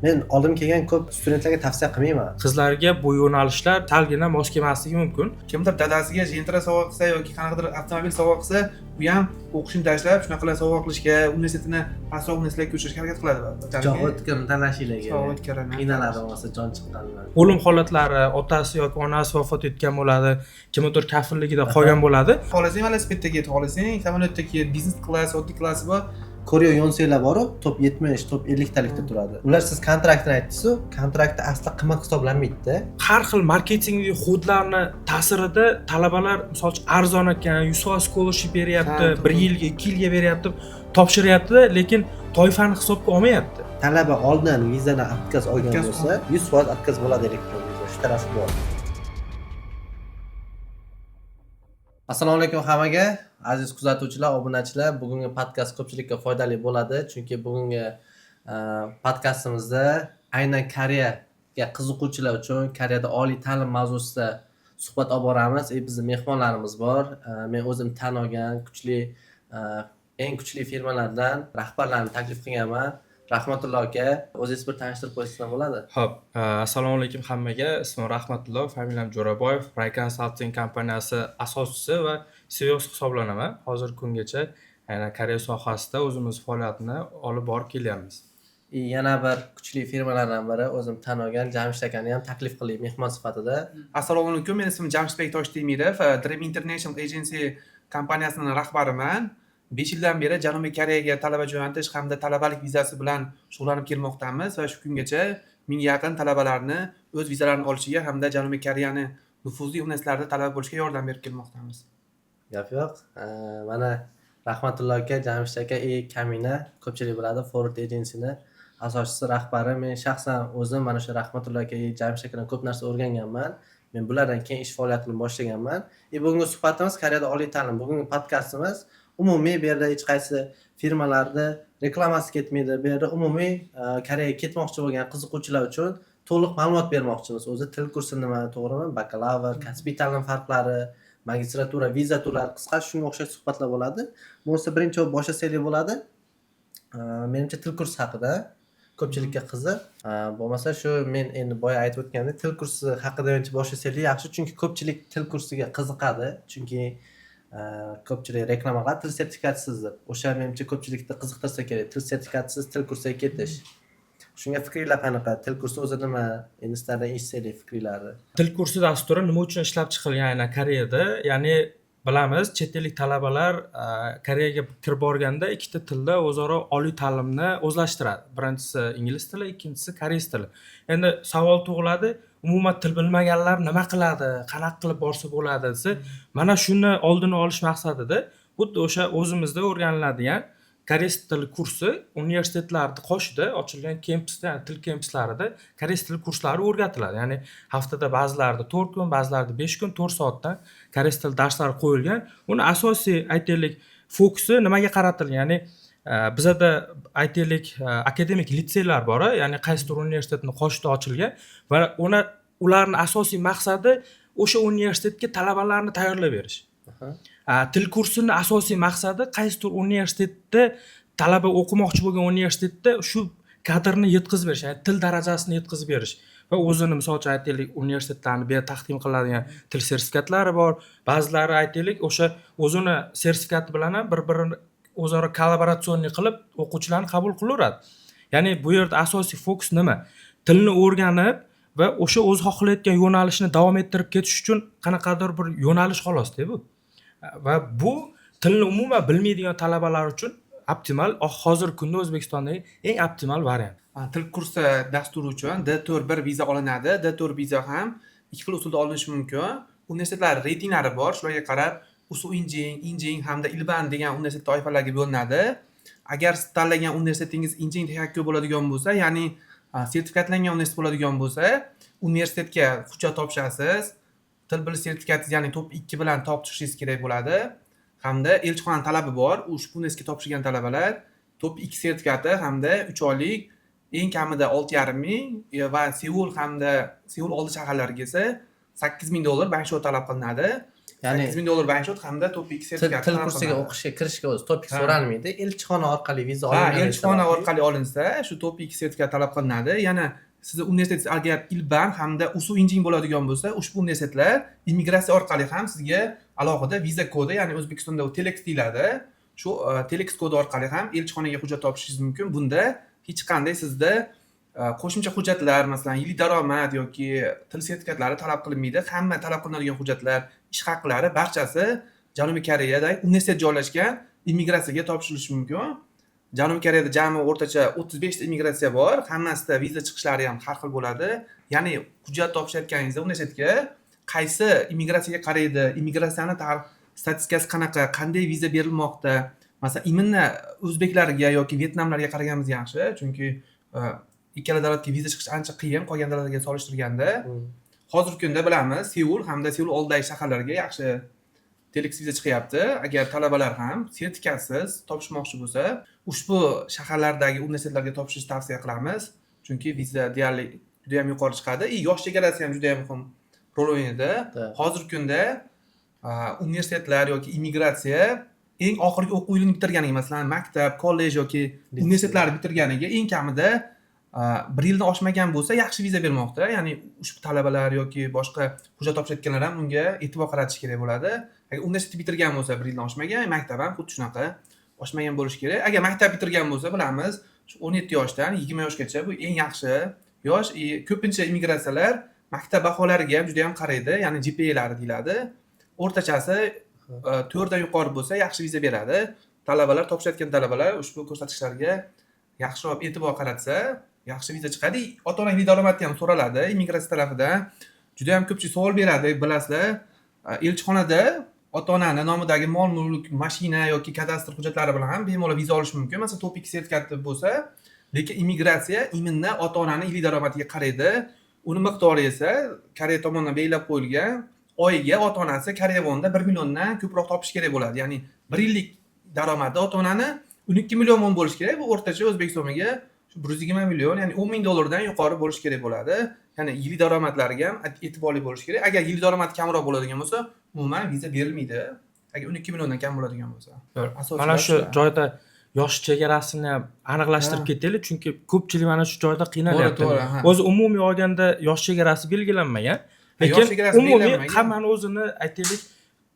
Men oldin kelgan ko'p studentlarga tavsiya qilmayman. Qizlarga bu yo'nalishlar salgina mos kelmasligi mumkin. Kimdir dadasiga jentra sovg'a qilsa yoki qanaqadir avtomobil sovg'a qilsa, u ham o'qishni tashlab shunaqa sovg'a qilishga, universitetini pastroq universitetga ko'chirishga harakat qiladi. Jon o'tkir tanashinglarga. Jon o'tkir, qiynaladi bo'lmasa jon chiqqanlar. O'lim holatlari, otasi yoki onasi vafot etgan bo'ladi, kimdir kafilligida qolgan bo'ladi. Xohlasang velosipedda ket, xohlasang samolyotda ket, biznes klass, oddiy klassi bor. Ko'riyo yonsanglar borib, top 70, top 50 talikda turadi. Ular siz kontraktni aytdingiz-ku, kontraktda asli qimmat hisoblanmaydi-da. Har xil marketingli xodlarni ta'sirida talabalar misol uchun arzon ekan, 100% scholarship beryapti, 1 yilga, 2 yilga beryapti, topshiryapti, lekin toifani hisobga olmayapti. Talaba oldin vizadan отказ olgan bo'lsa, 100% отказ bo'ladi elektron viza. Shu tarafi bor. Assalomu alaykum hammaga, aziz kuzatuvchilar, obunachilar. Bugungi podkast ko'pchilikka foydali bo'ladi, chunki bugungi podkastimizda aynan Koreyaga qiziquvchilar uchun Koreyada oliy ta'lim mavzusida suhbat olib boramiz. Bizning mehmonlarimiz bor. Men o'zim tan olgan eng kuchli firmalardan rahbarlarni taklif qilganman. Rahmatullo aka, o'zingiz bir tanishtirib qo'ysangiz bo'ladi? Xo'p, assalomu alaykum hammaga. Ismim Rahmatullo, familiyam Jo'raboyev, Ray Consulting kompaniyasi asoschisi va CEO hisoblanaman. Hozir kungacha aynan Koreya sohasida o'zimiz faoliyatini olib borib kelyapmiz. Yana bir kuchli firmalardan biri o'zim tan olgan Jamshid akani ham taklif qildik mehmon sifatida. Assalomu alaykum, men ismim Jamshidbek Toshtemirov, Dream International Agency kompaniyasining rahbariman. 5 yildan beri Janubiy Koreyaga talaba jo'natish hamda talabalik vizasi bilan shug'ullanib kelmoqdamiz va shu kungacha 1000 ga yaqin talabalarni o'z vizalarini olishiga hamda Janubiy Koreyani nufuzli universitetlarda talaba bo'lishga yordam berib kelmoqdamiz. Gap yo'q. Mana Rahmatullo aka, Jamshid aka Kamina, ko'pchilik biladi, Forward Agency'ni asoschisi, rahbari. Men shaxsan o'zim mana shu Rahmatullo aka, Jamshid akadan ko'p narsa o'rganganman. Men bulardan keyin ish faoliyatini boshlaganman. Bugungi suhbatimiz Koreyada oliy ta'lim. Bugungi podkastimiz umumiy bu yerda hech qaysi firmalarda reklamasi ketmaydi. Bu yerda umumiy Koreyaga ketmoqchi bo'lgan qiziquvchilar uchun to'liq ma'lumot bermoqchimiz. O'zi til kursi nima, to'g'rimi? Bakalavr, kasbiy ta'lim farqlari, magistratura, viza turlari, qisqa shunga o'xshash suhbatlar bo'ladi. Bo'lsa birinchi boshlasak bo'ladi. Menimcha til kursi haqida ko'pchilikka qiziq. Bo'lmasa shu men endi boya aytib o'tgandek, til kursi haqida menimcha boshlasak yaxshi, chunki ko'pchilik til kursiga qiziqadi. Chunki ko'pchilik reklama qiladi til sertifikatsiz deb. O'sha menimcha ko'pchilikni qiziqtirsa kerak. Til sertifikatsiz til kursiga ketish. Shunga fikringlar qanaqa? Til kursi o'zi nima? Endi sizlardan eshitsaylik fikringizni. Til kursi dasturi nima uchun ishlab chiqilgan aynan Koreyada? Ya'ni bilamiz, chet ellik talabalar Koreyaga kirib borganda ikkita tilda o'zaro oliy ta'limni o'zlashtiradi. Birinchisi ingliz tili, ikkinchisi koreys tili. Endi savol tug'iladi, umuman til bilmaganlar nima qiladi, qanaqa qilib borsa bo'ladi desa, mana shuni oldini olish maqsadida xuddi o'sha o'zimizda o'rganiladigan koreys tili kursi universitetlarda qoshida ochilgan kampusda, ya'ni til kampuslarida koreys tili kurslari o'rgatiladi. Ya'ni haftada ba'zilarida 4 kun, ba'zilarida 5 kun, 4 soatdan koreys tili darslari qo'yilgan. Uni asosiy aytaylik fokusi nimaga qaratilgan? Ya'ni bizada aytaylik akademik litseylar bor, ya'ni qaysidir universitetning qoshida ochilgan va ularning asosiy maqsadi o'sha universitetga talabalarni tayyorlab berish. Til kursini asosiy maqsadi qaysidir universitetda talaba o'qimoqchi bo'lgan universitetda shu kadrni yetkazib berish, ya'ni til darajasini yetkazib berish va o'zini misol uchun aytaylik universitetlarni bu yerda taqdim qiladigan til sertifikatlari bor. Ba'zilari aytaylik o'sha o'zini sertifikati bilan ham bir-birini o'zaro kollaboratsionni qilib o'quvchilarni qabul qilaveradi. Ya'ni bu yerda asosiy fokus nima? Tilni o'rganib va o'sha o'zi xohlayotgan yo'nalishni davom ettirib ketish uchun qanaqadir bir yo'nalish xolosda bu. Va bu tilni umuman bilmaydigan talabalar uchun optimal, hozirgi kunda O'zbekistondagi eng optimal variant. Til kursi dasturi uchun D41 viza olinadi. D4 viza ham ikki xil usulda olinishi mumkin. Universitetlar reytinglari bor, shularga qarab Usu Injing hamda Ilban degan universitet toifalarga bo'linadi. Agar siz tanlagan universitetingiz Injing texnika bo'ladigan bo'lsa, ya'ni sertifikatlangan universitet bo'ladigan bo'lsa, universitetga hujjat topshirasiz. Til bilish sertifikatingiz, ya'ni top 2 bilan topshirishingiz kerak bo'ladi. Hamda elchixona talabi bor. Ushbu universitetga topshirgan talabalar top 2 sertifikati hamda 3 oylik eng kamida 6,5 ming va Seul oldi shaharlariga esa $8,000 bank shot talab qilinadi. Ya'ni 8 ming dollar bank hamda TOEFL sertifikati til talab kursiga qilinadi. o'qishga kirishga o'zi TOEFL Ha. so'ralmaydi. Elchixona orqali viza Ha, olinadi. elchixona orqali olinsa, shu TOEFL sertifikati talab qilinadi. Yana sizni universitetingiz agar ILBAN hamda usul injin bo'ladigan bo'lsa, ushbu universitetlar immigratsiya orqali ham sizga alohida viza kodi, ya'ni O'zbekistonda u Telex deyiladi. Shu Telex kodi orqali ham elchixonaga hujjat topishingiz mumkin. Bunda hech qanday sizda qo'shimcha hujjatlar, masalan, yillik daromad yoki til sertifikatlari talab qilinmaydi. Hamma talab qilinadigan hujjatlar, ish haqlari barchasi Janubiy Koreyada universitet joylashgan immigratsiyaga topshirilishi mumkin. Janubiy Koreyada jami o'rtacha 35 ta immigratsiya bor. Hammasida viza chiqishlari ham har xil bo'ladi. Ya'ni hujjat topshirayotganingizda universitetga qaysi immigratsiyaga qaraydi, immigratsiyani statistikasi qanaqa, qanday viza berilmoqda. Masalan, imminni o'zbeklarga yoki vyetnamlarga qaraganimiz yaxshi, chunki ikkala davlatga viza chiqish ancha qiyin qolgan davlatlarga solishtirganda. Hozirgi kunda bilamiz, Seul hamda Seul oldidagi shaharlarga yaxshi Telex viza chiqyapti. Agar talabalar ham sertifikatsiz topshirmoqchi bo'lsa, ushbu shaharlardagi universitetlarga topshirishni tavsiya qilamiz. Chunki viza deyarli juda ham yuqori chiqadi. Yosh chegarasi ham juda ham muhim rol o'ynaydi. Hozirgi kunda universitetlar yoki immigratsiya eng oxirgi o'quv yilini bitirganiga, masalan, maktab, kollej yoki universitetlarni bitirganiga eng kamida 1 yildan oshmagan bo'lsa, yaxshi viza bermoqda. Ya'ni ushbu talabalar yoki boshqa hujjat topshirayotganlar ham unga e'tibor qaratish kerak bo'ladi. Agar universitet bitirgan bo'lsa, 1 yildan oshmagan, maktab ham xuddi shunaqa oshmagan bo'lishi kerak. Agar maktab bitirgan bo'lsa, bilamiz, 17 yoshdan 20 yoshgacha bu eng yaxshi yosh. Ko'pincha immigratsiyalar maktab baholariga ham juda ham qaraydi, ya'ni GPA lari deyiladi. O'rtachasi 4 dan yuqori bo'lsa, yaxshi viza beradi. Talabalar, topshirayotgan talabalar ushbu ko'rsatkichlarga yaxshiroq e'tibor qaratsa, yaxshi viza chiqadi. Ota-ona yillik daromadi ham so'raladi immigratsiya tarafidan. Juda ham ko'pchilik savol beradi, bilasizlar. Elchixonada ota-onani nomidagi mol-mulk, mashina yoki kadastr hujjatlari bilan ham bemalol viza olish mumkin. Masalan, TOEFL sertifikati bo'lsa, lekin immigratsiya imminni ota-onani yillik daromadiga qaraydi. Uni miqdori esa Koreya tomonidan belgilab qo'yilgan. Oyiga ota-onasi Koreyavonda 1 milliondan ko'proq topish kerak bo'ladi. Ya'ni 1 yillik daromadi ota-onani 12 million won bo'lishi kerak. Bu o'rtacha O'zbek so'miga 120 million, ya'ni 10 ming dollardan yuqori bo'lishi kerak bo'ladi. Ya'ni yillik daromadlariga ham e'tiborli bo'lish kerak. Agar yillik daromadi kamroq bo'ladigan bo'lsa, umuman viza berilmaydi. Agar 12 milliondan kam bo'ladigan bo'lsa. Mana shu joyda yosh chegarasini aniqlashtirib ketaylik, chunki ko'pchilik mana shu joyda qiynalyapti. O'zi umumiy olganda yosh chegarasi belgilanmagan, lekin umumiy hammani o'zini aytaylik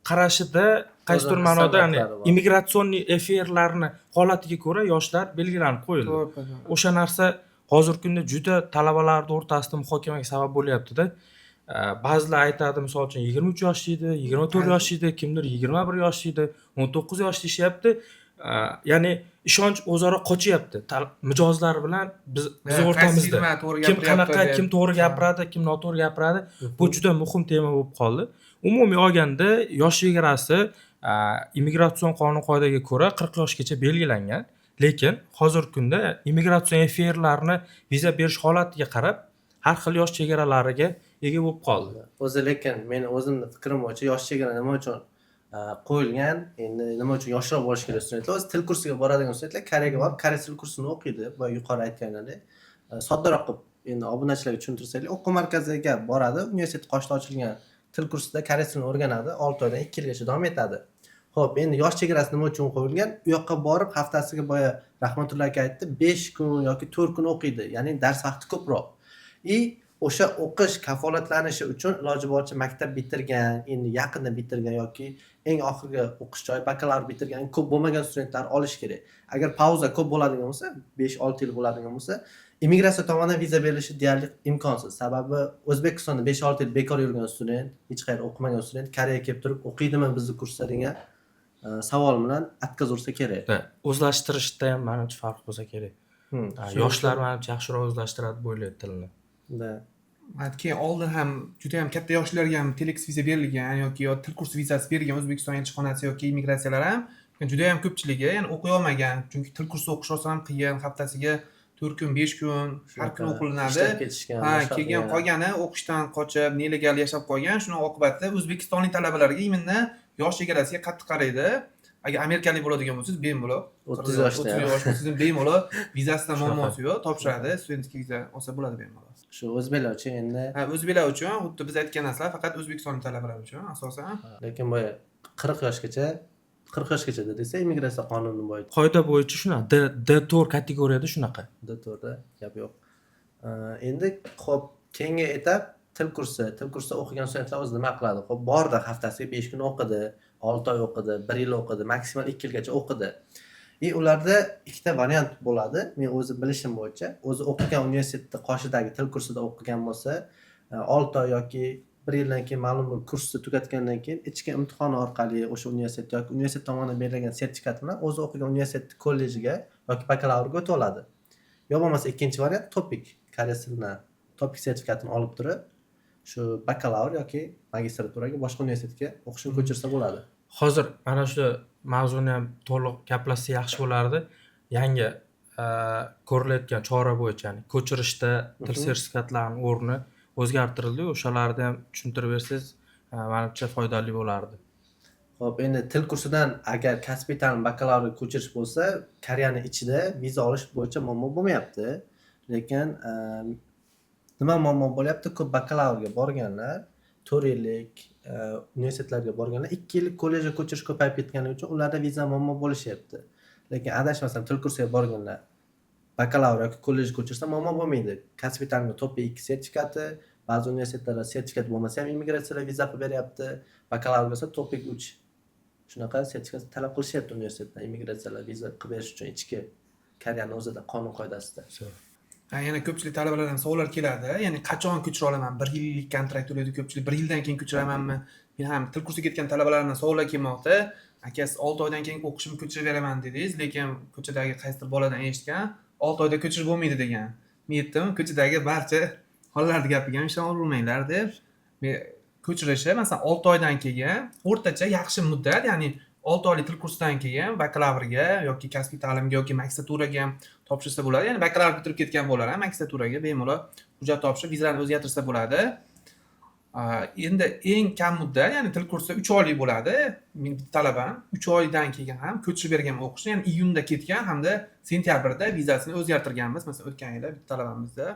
qarashida qaysidir ma'noda, ya'ni imigratsion efirlarni holatiga ko'ra yoshlar belgilanib qo'yildi. O'sha narsa hozirgi kunda juda talabalar o'rtasida muhokamaga sabab bo'lyapti-da. Ba'zilar aytadi, misol uchun 23 yosh deydi, 24 yosh deydi, kimdir 21 yosh deydi, 19 yosh deyapti. Ya'ni ishonch o'zaro qochyapti. Mijozlar bilan biz o'rtamizda kim qanaqa, kim to'g'ri gapiradi, kim noto'g'ri gapiradi, bu juda muhim tema bo'lib qoldi. Umumiy olganda yosh chegarasi immigratsion qonun qoidaga ko'ra 40 yoshgacha belgilangan, lekin hozirgi kunda immigratsion efirlarni viza berish holatiga qarab har xil yosh chegaralariga ega bo'lib qoldi. O'zi lekin men o'zimning fikrim bo'yicha yosh chegara nima uchun qo'yilgan, endi nima uchun yoshroq bo'lish kerak studentlar, o'zi til kursiga boradigan studentlar Koreyaga borib, koreys til kursini o'qiydi. Bu yuqori aytganimdek, soddaroq qilib endi obunachilarga tushuntirsaylik, o'quv markaziga boradi, universitet qoshida ochilgan til kursida koreys tilini o'rganadi, 6 oydan 2 yilgacha davom etadi. Xo'p, endi yosh chegarasi nima uchun qo'yilgan? U yoqqa borib haftasiga boya Rahmatullo aka aytdi, 5 kun yoki 4 kun o'qiydi, ya'ni dars vaqti ko'proq. O'sha o'qish kafolatlanishi uchun iloji boricha maktab bitirgan, endi yaqinda bitirgan yoki eng oxirgi o'qish joyi bakalavr bitirgan ko'p bo'lmagan studentlar olish kerak. Agar pauza ko'p bo'ladigan bo'lsa, 5-6 yil bo'ladigan bo'lsa, immigratsiya tomonidan viza berilishi deyarli imkonsiz. Sababi O'zbekistonda 5-6 yil bekor yurgan student, hech qayerda o'qimagan student Koreyaga kelib turib o'qiydimi bizning kursda degan savol bilan atkaz ursa kerak. O'zlashtirishda ham menimcha farq bo'lsa kerak. Yoshlar menimcha yaxshiroq o'zlashtiradi deb o'ylaydi tilni. Keyin oldin ham juda ham katta yoshlarga ham Telex viza berilgan yoki til kursi vizasi bergan O'zbekiston elchixonasi yoki immigratsiyalar ham juda ham ko'pchiligi, ya'ni o'qiy olmagan, chunki til kursi o'qish oson ham qiyin, haftasiga 4 kun, 5 kun har kun o'qilinadi. Keyin qolgani o'qishdan qochib, nelegal yashab qolgan, shuning oqibatida O'zbekistonlik talabalarga imminni yosh chegarasiga qattiq qaraydi. agar amerikalik bo'ladigan bo'lsangiz bemalol 30 yoshda 30 yosh bo'lsangiz bemalol vizasidan muammosi yo'q, topshiradi, studentskiy viza olsa bo'ladi bemalol. Shu o'zbeklar uchun endi O'zbeklar uchun xuddi biz aytgan narsalar faqat O'zbekiston talabalari uchun asosan. lekin boya 40 yoshgacha desa immigratsiya qonuni bo'yicha Qoida bo'yicha shunaqa D4 kategoriyada shunaqa. D4da gap yo'q. Endi xo'p, keyingi etap til kursida o'qigan studentlar o'zi nima qiladi? Xo'p, bordi, haftasiga 5 kun o'qidi, 6 oy o'qidi, 1 yil o'qidi, maksimal 2 yilgacha o'qidi. Ularda ikkita variant bo'ladi. Men o'zi bilishim bo'yicha, o'zi o'qigan universitetda qoshidagi til kursida o'qigan bo'lsa, 6 oy yoki 1 yildan keyin ma'lum bir kursni tugatgandan keyin ichki imtihon orqali o'sha universitet yoki universitet tomonidan berilgan sertifikat bilan o'zi o'qigan universitet kollejiga yoki bakalavrga o'tib oladi. Yo bo'lmasa ikkinchi variant topik, koreys tilidan topik sertifikatini olib turib, shu bakalavr yoki magistraturaga boshqa universitetga o'qishini ko'chirsa bo'ladi. Hozir mana shu mavzuni ham to'liq gaplashsa yaxshi bo'lardi. Yangi ko'rilayotgan chora bo'yicha, ya'ni ko'chirishda til sertifikatlarining o'rni o'zgartirildi. O'shalarni ham tushuntirib bersangiz, menimcha foydali bo'lardi. Xo'p, endi til kursidan agar kasbiy ta'lim bakalavrga ko'chirish bo'lsa, Koreyani ichida viza olish bo'yicha muammo bo'lmayapti. Lekin nima muammo bo'lyapti? Ko'p bakalavrga borganlar, 4 yillik universitetlarga borganlar 2 yillik kollejga ko'chirish ko'payib ketganligi uchun ularda viza muammo bo'lishyapti. Lekin adashmasam til kursiga borganlar bakalavr yoki kollejga ko'chirsa muammo bo'lmaydi. Kasbiy ta'limga to'piq 2 sertifikati, ba'zi universitetlarda sertifikat bo'lmasa ham immigratsiyalar viza qilib beryapti. Bakalavrga esa to'piq 3 shunaqa sertifikat talab qilishyapti universitetdan immigratsiyalar viza qilib berish uchun ichki Koreyani o'zida qonun qoidasida. Yana ko'pchilik talabalardan savollar keladi. Ya'ni qachon ko'chira olaman? 1 yillik kontrakt to'laydi ko'pchilik. 1 yildan keyin ko'chiramanmi? Men ham til kursiga ketgan talabalardan savollar kelmoqda. Akasi 6 oydan keyin o'qishimni ko'chirib beraman dedingiz, lekin ko'chadagi qaysidir boladan eshitgan, 6 oyda ko'chirib bo'lmaydi degan. Men aytdim, ko'chadagi barcha hollarni gapiga ham ishon olmanglar deb. Men ko'chirishi masalan 6 oydan keyin o'rtacha yaxshi muddat, ya'ni 6 oylik til kursidan keyin bakalavrga yoki kasbiy ta'limga yoki magistraturaga topshirsa bo'ladi. Ya'ni bakalavr bitirib ketgan bolalar ham magistraturaga bemalol hujjat topshirib, vizalarni o'zgartirsa bo'ladi. Endi eng kam muddat, ya'ni til kursi 3 oylik bo'ladi. Men talabam 3 oydan keyin ham ko'chirib bergan o'qishni, ya'ni iyunda ketgan hamda sentyabrda vizasini o'zgartirganmiz. Masalan, o'tgan yili bitta talabamizda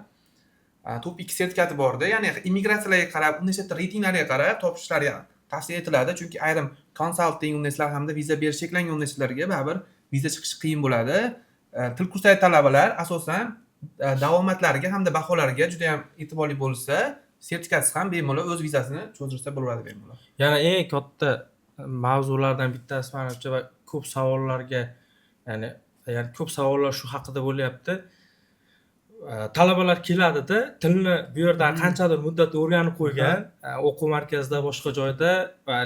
top 2 sertifikati bordi. Ya'ni immigratsiyalarga qarab, universitet reytinglariga qarab topshirishlari tavsiya etiladi, chunki ayrim konsalting universitetlar hamda viza berish cheklangan universitetlarga baribir viza chiqishi qiyin bo'ladi. Til kursidagi talabalar asosan davomatlariga hamda baholariga juda ham e'tiborli bo'lsa, sertifikatsiz ham bemalol o'z vizasini cho'zdirsa bo'laveradi bemalol. Yana eng katta mavzulardan bittasi menimcha va ko'p savollarga, ya'ni ko'p savollar shu haqida bo'lyapti. Talabalar keladida, tilni bu yerdan qanchadir muddat o'rganib qo'ygan, o'quv markazida, boshqa joyda,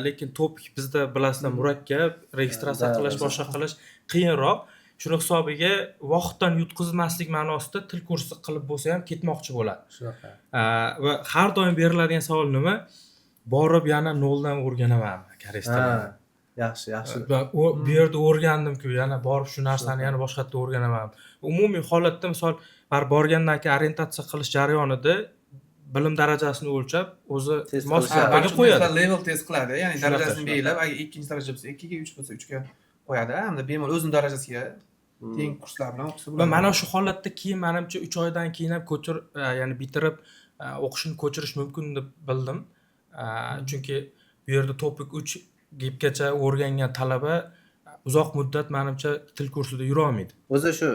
lekin topik bizda bilasizlar murakkab, registratsiya qilish, boshqa qilish qiyinroq. Shuni hisobiga vaqtdan yutqizmaslik ma'nosida til kursi qilib bo'lsa ham ketmoqchi bo'ladi. Shunaqa. Va har doim beriladigan savol nima? Borib yana noldan o'rganamanmi koreys tilini? Yaxshi. Bu yerda o'rgandim-ku, yana borib shu narsani yana boshqa yerda o'rganamanmi? Umumiy holatda misol borgandan keyin orientatsiya qilish jarayonida bilim darajasini o'lchab, o'zi mos qilishadi. qo'yadi. Level test qiladi, ya'ni darajasini belgilab, agar 2-chi daraja bo'lsa 2 ga, 3 bo'lsa 3 ga qo'yadi, hamda bemalol o'zining darajasiga teng kurslar bilan o'qisa Va bo'ladi. mana shu holatda keyin menimcha 3 oydan keyin ham ya'ni bitirib o'qishni ko'chirish mumkin deb bildim. Chunki bu yerda topik 3 gapgacha o'rgangan talaba uzoq muddat menimcha til kursida yura olmaydi. O'zi shu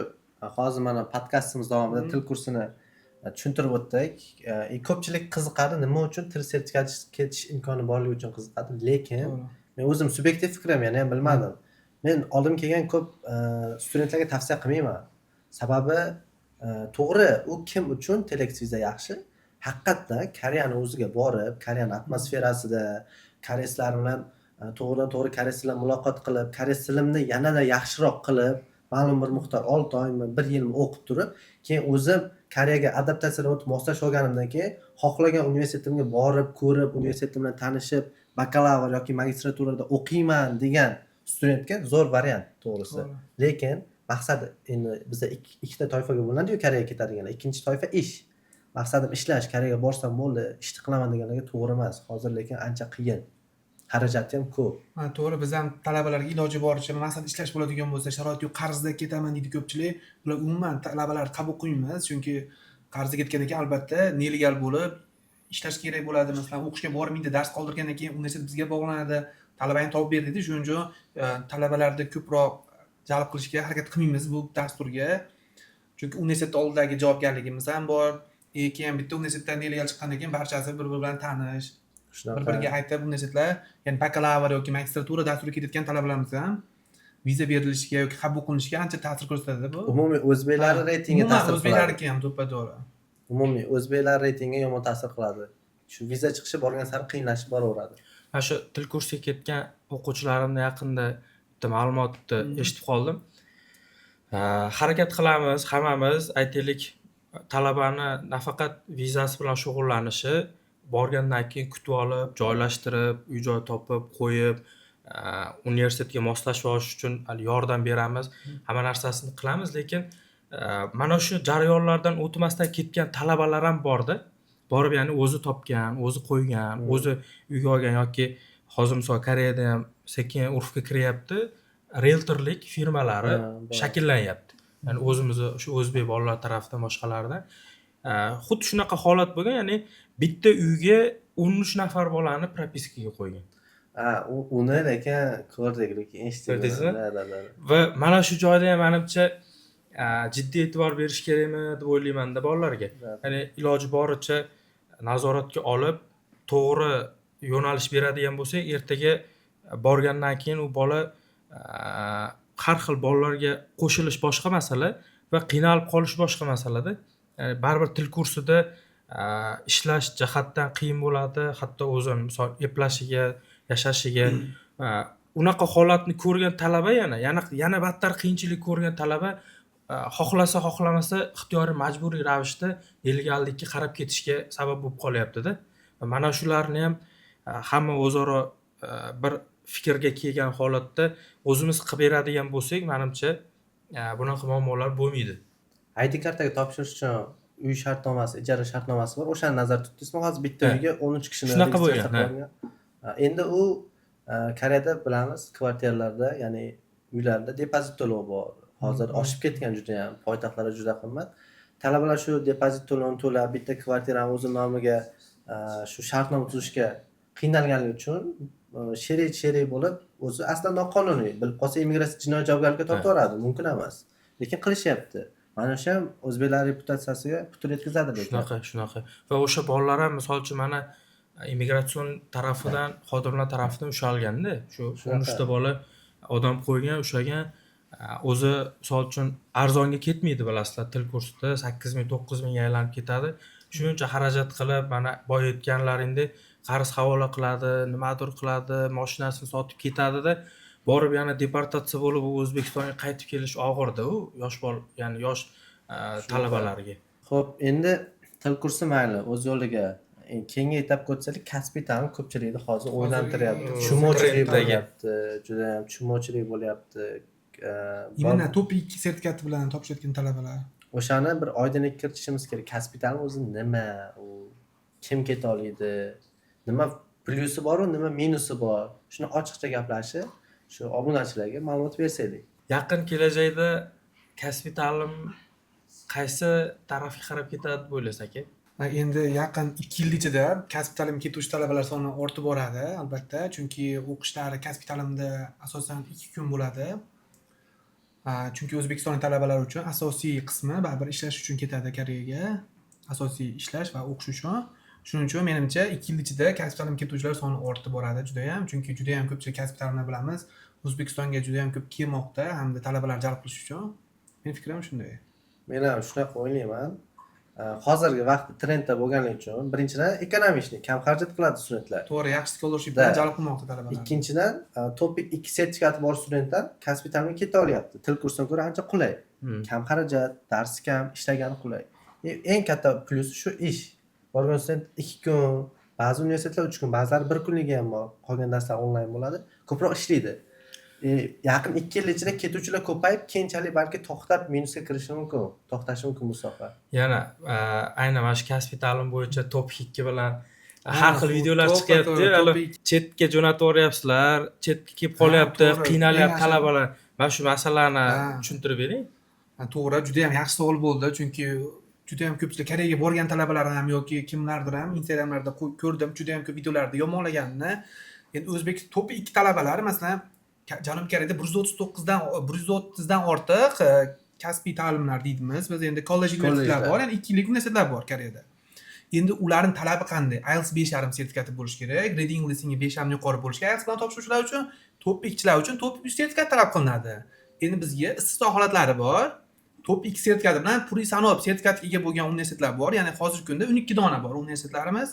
hozir mana podkastimiz davomida til kursini tushuntirib o'tdik. Ko'pchilik qiziqadi, nima uchun til sertifikati ketish imkoni borligi uchun qiziqadi, lekin men o'zim subyektiv fikrim, yana ham bilmadim. Men oldim kelgan ko'p studentlarga tavsiya qilmayman. Sababi to'g'ri, u kim uchun telex viza yaxshi? Haqiqatdan Koreyani o'ziga borib, Koreyan atmosferasida koreyslar bilan to'g'ridan-to'g'ri koreys bilan muloqot qilib, koreys tilini yanada yaxshiroq qilib, ma'lum bir miqdor 6 oymi, 1 yilmi o'qib turib, keyin o'zim Koreyaga adaptatsiyadan o'tib moslashib olganimdan keyin xohlagan universitetimga borib, ko'rib, universitet bilan tanishib, bakalavr yoki magistraturada o'qiyman degan studentga zo'r variant to'g'risi. Lekin maqsadi endi bizda ikkita toifaga bo'linadi-ku Koreyaga ketadiganlar. Ikkinchi toifa ish. Maqsadim ishlash, Koreyaga borsam bo'ldi, ishni qilaman deganlarga to'g'ri emas. Hozir lekin ancha qiyin. xarajati ham ko'p. Ha, to'g'ri, biz ham talabalarga iloji boricha maqsad ishlash bo'ladigan bo'lsa, sharoit yo'q, qarzda ketaman deydi ko'pchilik. Bular umuman talabalarni qabul qilmaymiz, chunki qarzga ketgandan keyin albatta nelegal bo'lib ishlash kerak bo'ladi. Masalan, o'qishga bormaydi, dars qoldirgandan keyin universitet bizga bog'lanadi. Talabani topib ber deydi. Shuning uchun talabalarni ko'proq jalb qilishga harakat qilmaymiz bu dasturga. Chunki universitet oldidagi javobgarligimiz ham bor. Keyin bitta universitetdan nelegal chiqqandan keyin barchasi bir-biri bilan tanish. Bir-biriga aytib universitetlar, ya'ni bakalavr yoki magistratura dasturiga ketayotgan talabalarimiz ham viza berilishiga yoki qabul qilinishiga ancha ta'sir ko'rsatadi bu. Umumiy o'zbeklar reytingi Umuman ta'sir qiladi. o'zbeklarniki ham to'ppa-to'g'ri. Umumiy o'zbeklar reytingi yomon ta'sir qiladi. Shu viza chiqishi borgan sari qiyinlashib boraveradi. Mana shu til kursiga ketgan o'quvchilarimni yaqinda bitta ma'lumotni eshitib qoldim. Harakat qilamiz, hammamiz aytaylik, talabani nafaqat vizasi bilan shug'ullanishi, borgandan keyin kutib olib, joylashtirib, uy-joy topib, qo'yib, universitetga moslashib olish uchun yordam beramiz, hamma narsasini qilamiz, lekin mana shu jarayonlardan o'tmasdan ketgan talabalar ham borda. Borib, ya'ni o'zi topgan, o'zi qo'ygan, o'zi uyga olgan yoki hozir misol Koreyada ham sekin urfga kiryapti, realtorlik firmalari shakllanyapti. Ya'ni o'zimizni shu o'zbek bolalar tarafidan boshqalardan xuddi shunaqa holat bo'lgan, ya'ni bitta uyga 13 nafar bolani propiskaga qo'ygan. Uni lekin ko'rdik, lekin Ko'rdingizmi? eshitdik. Va mana shu joyda ham menimcha jiddiy e'tibor berish kerakmi deb o'ylayman-da bolalarga. Ya'ni iloji boricha nazoratga olib, to'g'ri yo'nalish beradigan bo'lsak, ertaga borgandan keyin u bola har xil bolalarga qo'shilish boshqa masala va qiynalib qolish boshqa masalada. Ya'ni baribir til kursida ishlash jihatdan qiyin bo'ladi, hatto o'zini misol eplashiga, yashashiga. Unaqa holatni ko'rgan talaba yana battar qiyinchilik ko'rgan talaba xohlasa xohlamasa ixtiyoriy majburiy ravishda nelegallikka qarab ketishga sabab bo'lib qolyapti-da. Mana shularni ham hamma o'zaro bir fikrga kelgan holatda o'zimiz qilib beradigan bo'lsak, menimcha bunaqa muammolar bo'lmaydi. ID kartaga topshirish uchun uy shartnomasi, ijara shartnomasi bor. O'shani nazarda tutdingizmi? Hozir bitta uyga 13 kishini Shunaqa bo'lgan, registratsiya qilgan. Endi u Koreyada bilamiz, kvartiralarda, ya'ni uylarda depozit to'lovi bor. Hozir oshib ketgan juda ham, poytaxtlarda juda qimmat. Talabalar shu depozit to'lovini to'lab, bitta kvartirani o'zi nomiga shu shartnoma tuzishga qiynalganligi uchun sherik bo'lib, o'zi aslan noqonuniy, bilib qolsa immigratsiya jinoiy javobgarlikka tortib yuboradi, mumkin emas. Lekin qilishyapti. Mana shu ham o'zbeklar reputatsiyasiga putur yetkazadi lekin. Shunaqa. Va o'sha bolalar ham misol uchun mana immigratsion tarafidan, xodimlar tarafidan ushalganda, shu 13 ta bola odam qo'ygan, ushlagan, o'zi misol uchun arzonga ketmaydi bilasizlar, til kursida 8 ming, 9 ming aylanib ketadi. Shuncha xarajat qilib, mana boya aytganlaringdek qarz havola qiladi, nimadir qiladi, mashinasini sotib ketadi-da, borib yana deportatsiya bo'lib O'zbekistonga qaytib kelish og'ir-da u ya'ni yosh talabalarga. Xo'p, endi til kursi mayli o'z yo'liga keyingi etapga o'tsak, kasbiy ta'lim ko'pchilikni hozir o'ylantiryapti. Tushunmovchilik bo'lyapti, juda ham tushunmovchilik bo'lyapti. Imana top 2 sertifikati bilan topshirayotgan talabalar. O'shani bir oydinlikka kiritishimiz kerak. Kasbiy ta'lim o'zi nima? U kim keta oladi? Nima plyusi bor, nima minusi bor? Shuni ochiqcha gaplashib, shu obunachilarga ma'lumot bersaylik. Yaqin kelajakda kasbiy ta'lim qaysi tarafga qarab ketadi deb o'ylasak-a? Endi yaqin 2 yil ichida kasbiy ta'limga ketuvchi talabalar soni ortib boradi, albatta, chunki o'qishlari kasbiy ta'limda asosan 2 kun bo'ladi. Chunki O'zbekiston talabalari uchun asosiy qismi baribir ishlash uchun ketadi Koreyaga, asosiy ishlash va o'qish uchun. Shuning uchun menimcha 2 yil ichida kasbiy ta'limga ketuvchilar soni ortib boradi juda ham, chunki juda ham ko'pchilik kasbiy ta'limni bilamiz, O'zbekistonga juda ham ko'p kelmoqda hamda talabalar jalb qilish uchun. Mening fikrim shunday. Men ham shunaqa o'ylayman. Hozirgi vaqtda trendda bo'lganligi uchun birinchidan ekonomishni kam xarajat qiladi studentlar. To'g'ri, yaxshi scholarship bilan jalb qilmoqda talabalar. Ikkinchidan, topik 2 sertifikati bor studentlar kasbiy ta'limga keta olyapti. Til kursidan ko'ra ancha qulay. Kam xarajat, darsi kam, ishlagani qulay. Eng katta plyusi shu ish. Borgan student 2 kun, ba'zi universitetlar 3 kun, ba'zilari 1 kunligi ham bor. Qolgan darslar onlayn bo'ladi. Ko'proq ishlaydi. Yaqin 2 yil ichida ketuvchilar ko'payib, keyinchalik balki to'xtab minusga kirishi mumkin, to'xtashi mumkin bu soha. Yana aynan mana shu kasbiy ta'lim bo'yicha top 2 bilan har xil bu videolar to'ppa chiqyapti to'g'ri, hali to'ppa ikki. chetga jo'natib yuboryapsizlar, chetga kelib qolyapti, to'g'ri. Eng qiynalyapti yaxshi- talabalar. Mana shu masalani Ha. tushuntirib bering. To'g'ri, juda ham yaxshi savol bo'ldi, chunki juda ham ko'pchilik Koreyaga borgan talabalar ham yoki kimlardir ham Instagramlarda ko'rdim, juda ham ko'p videolarda yomonlaganini. Endi o'zbek to'pi 2 talabalari masalan Janubiy Koreyada 130 dan ortiq kasbiy ta'limlar deydimiz. Biz endi kollej universitetlar bor, ya'ni 2 yillik universitetlar bor Koreyada. Endi ularning talabi qanday? IELTS 5,5 sertifikati bo'lishi kerak, reading listening 5,5 yuqori bo'lishi kerak. IELTS bilan topshiruvchilar uchun, to'pi 2chilar uchun to'pi 3 sertifikat talab qilinadi. Endi bizga istisno holatlari bor. Top 2 sertifikati bilan puriy sanoat sertifikatiga ega bo'lgan universitetlar bor. Ya'ni hozirgi kunda 12 dona bor universitetlarimiz.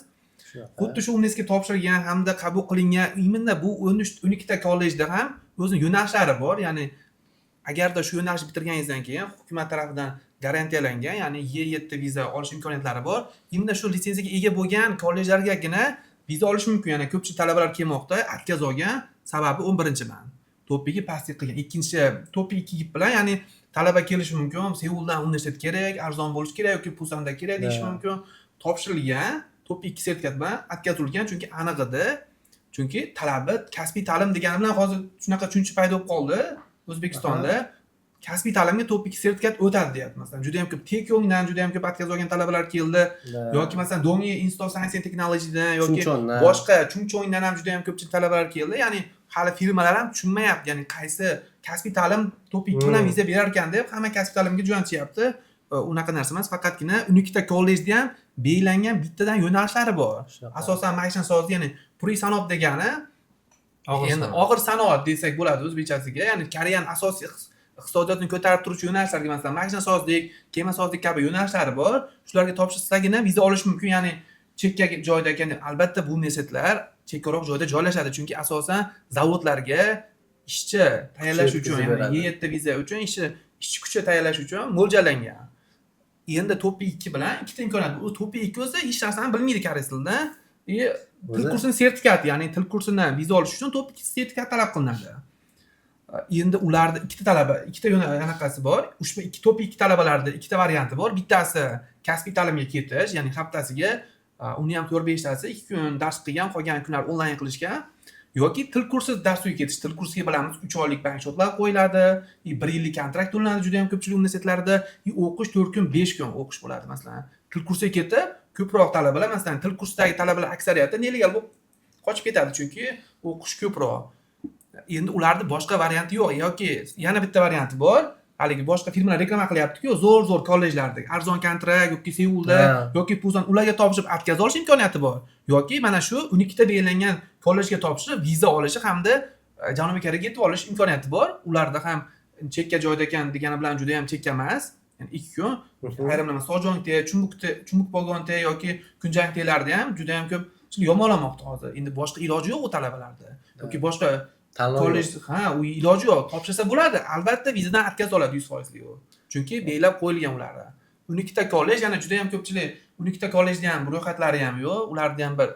Xuddi shu universitetga topshirilgan hamda qabul qilingan imminda bu 12 ta kollejda ham o'zining yo'nalishlari bor. Ya'ni agarda shu yo'nalishni bitirganingizdan keyin hukumat tomonidan garantiyalangan, ya'ni Y7 viza olish imkoniyatlari bor. Imminda shu litsenziyaga ega bo'lgan kollejlargagina viza olish mumkin. Ya'ni ko'pchilik talabalar kelmoqda, atkaz olgan, sababi 11-man. To'piga pastlik qilgan. Ikkinchi to'pi 2 bilan, ya'ni talaba kelishi mumkin, Seuldan universitet kerak, arzon bo'lishi kerak yoki Pusanda kerak deyish mumkin. Topshirilgan, to'pi 2 sertifikat bilan atkazilgan, chunki aniq edi. Chunki talabi kasbiy ta'lim degani bilan hozir shunaqa tushuncha paydo bo'lib qoldi O'zbekistonda. Kasbiy ta'limga to'pi 2 sertifikat o'tadi deyapti. Masalan, juda ham ko'p Tekyongdan juda ham ko'p atkaz olgan talabalar keldi. Yoki masalan Dongi Institute of Science and Technologydan yoki boshqa Chungcheongdan ham juda ham ko'pchilik talabalar keldi. Ya'ni hali firmalar ham tushunmayapti, ya'ni qaysi kasbiy ta'lim to'p 2 bilan viza berar ekan deb hamma kasbiy ta'limga jo'natishyapti. Unaqa narsa emas, faqatgina 12 ta kollejda ham belgilangan bittadan yo'nalishlari bor. Asosan mashina sozi, ya'ni puriy sanoat degani endi og'ir sanoat desak bo'ladi o'zbekchasiga. Ya'ni Koreyaning asosiy iqtisodiyotni ko'tarib turuvchi yo'nalishlarga masalan mashina sozlik, kema sozlik kabi yo'nalishlari bor. Shularga topshirsagina viza olish mumkin. Ya'ni chekka joyda ekan, albatta bu universitetlar chekkaroq joyda joylashadi, chunki asosan zavodlarga ishchi tayyorlash uchun, ya'ni Y7 viza uchun ishchi kuchi tayyorlash uchun mo'ljallangan. Endi to'pi 2 bilan ikkita imkoniyat. U to'pi 2 o'zi hech narsani bilmaydi koreys tilida. Til kursining sertifikati, ya'ni til kursidan viza olish uchun to'pi 2 sertifikat talab qilinadi. Endi ularda ikkita yo'nalishasi bor. Ushbu to'pi 2 talabalarda ikkita varianti bor. Bittasi kasbiy ta'limga ketish, ya'ni haftasiga uni ham 4-5 tasi 2 kun dars qilgan, qolgan kunlar onlayn qilishgan yoki til kursi darsiga ketish. Til kursiga bilamiz 3 oylik bank shotlar qo'yiladi, 1 yillik kontrakt to'lanadi juda ham ko'pchilik universitetlarda, o'qish 4 kun, 5 kun o'qish bo'ladi masalan. Til kursiga ketib, ko'proq talabalar masalan til kursidagi talabalar aksariyati nelegal bo'lib qochib ketadi, chunki o'qish ko'proq. Endi ularda boshqa varianti yo'q yoki yana bitta varianti bor. Haligi boshqa firmalar reklama qilyapti-ku, zo'r kollejlarda arzon kontrakt yoki Seulda yoki Pusan ularga topshirib atkaz olish imkoniyati bor. Yoki mana shu 12 ta belgilangan kollejga topshirib viza olishi hamda Janubiy Koreyaga yetib olish imkoniyati bor. Ularda ham chekka joyda ekan degani bilan juda ham chekka emas. Ya'ni 2 kun ayrimlar Sojongda, Chumbuk Pogonda yoki Kunjangtelarda ham juda ham ko'p yomonlamoqda hozir. Endi boshqa iloji yo'q u talabalarda. Yoki boshqa kollej, u iloji yo'q. Topshirsa bo'ladi. Albatta vizadan atkaz oladi 100%lik u. Chunki belgilab qo'yilgan ularda. 12 ta kollej, yana juda ham ko'pchilik 12 ta kollejda ham ro'yxatlari ham yo'q. Ularni ham bir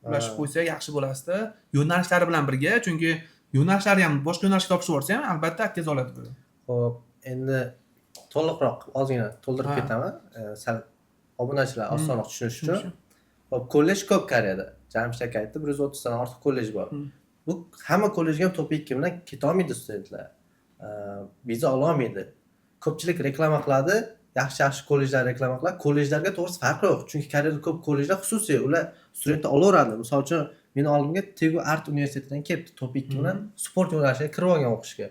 ulashib qo'ysa yaxshi bo'lasdi. Yo'nalishlari bilan birga, chunki yo'nalishlari ham boshqa yo'nalishga topshirib yuborsa ham albatta atkaz oladi bu. Xo'p, endi to'liqroq ozgina to'ldirib ketaman. Sal obunachilar osonroq tushunishi uchun. Xo'p, kollej ko'p Koreyada. Jamshid aka aytdi, 130 dan ortiq kollej bor. Bu hamma kollejga ham to'pi 2 bilan keta olmaydi studentlar. Viza ola olmaydi. Ko'pchilik reklama qiladi, yaxshi kollejlar reklama qiladi. Kollejlarga to'g'risi farqi yo'q, chunki Koreyada ko'p kollejlar xususiy, ular studentlar olaveradi. Misol uchun, meni oldimga Tegu Art universitetidan kelibdi, to'pi 2 bilan sport yo'nalishiga kirib olgan o'qishga.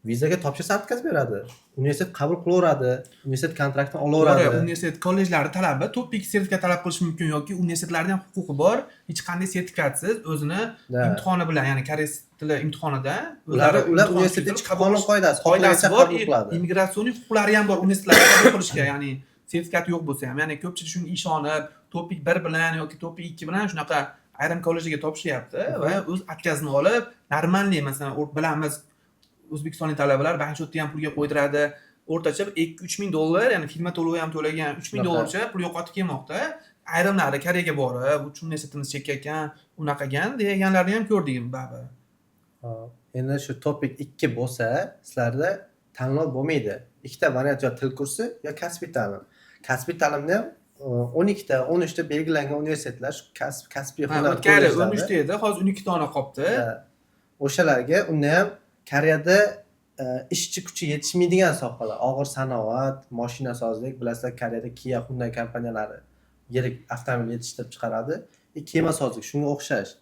Vizaga topshirsa atkaz beradi. Universitet qabul qilaveradi, universitet kontraktini olaveradi. Universitet kollejlari talabi to'pi 2 sertifikat talab qilish mumkin yoki universitetlarning ham huquqi bor, hech qanday sertifikatsiz o'zini imtihoni bilan, ya'ni koreys tili imtihonida ular universitetning qonun qoidasi bor, immigratsioniy huquqlari ham bor universitetlarga qabul qilishga, ya'ni sertifikat yo'q bo'lsa ham, ya'ni ko'pchilik shunga ishonib, to'pi 1 bilan yoki to'pi 2 bilan shunaqa ayrim kollejga topshiryapti va o'z atkazini olib, normalniy masalan bilamiz O'zbekistonlik talabalar bank-shotni ham pulga qo'ydiradi. O'rtacha $2-3 ming, ya'ni firma to'lovi ham to'lagan $3,000 pul yo'qotib kelmoqda. Ayrimlari Koreyaga borib, uchun universitetimiz chekka ekan, unaqagan deganlarni ham ko'rdik baribir. Hop, endi shu topik 2 bo'lsa, sizlarda tanlov bo'lmaydi. Ikkita variant, yo til kursi yo kasbiy ta'lim. Kasbiy ta'limni ham 12 ta 13 ta belgilangan universitetlar shu kasbiy hunar O'tgan yili kollejlari, 13 ta edi, hozir 12 dona qolibdi. o'shalarga unda ham Koreyada ishchi kuchi yetishmaydigan sohalar, og'ir sanoat, mashinasozlik, bilasizlar Koreyada Kia, Hyundai kompaniyalari yirik avtomobil yetishtirib chiqaradi. Kemasozlik shunga o'xshash.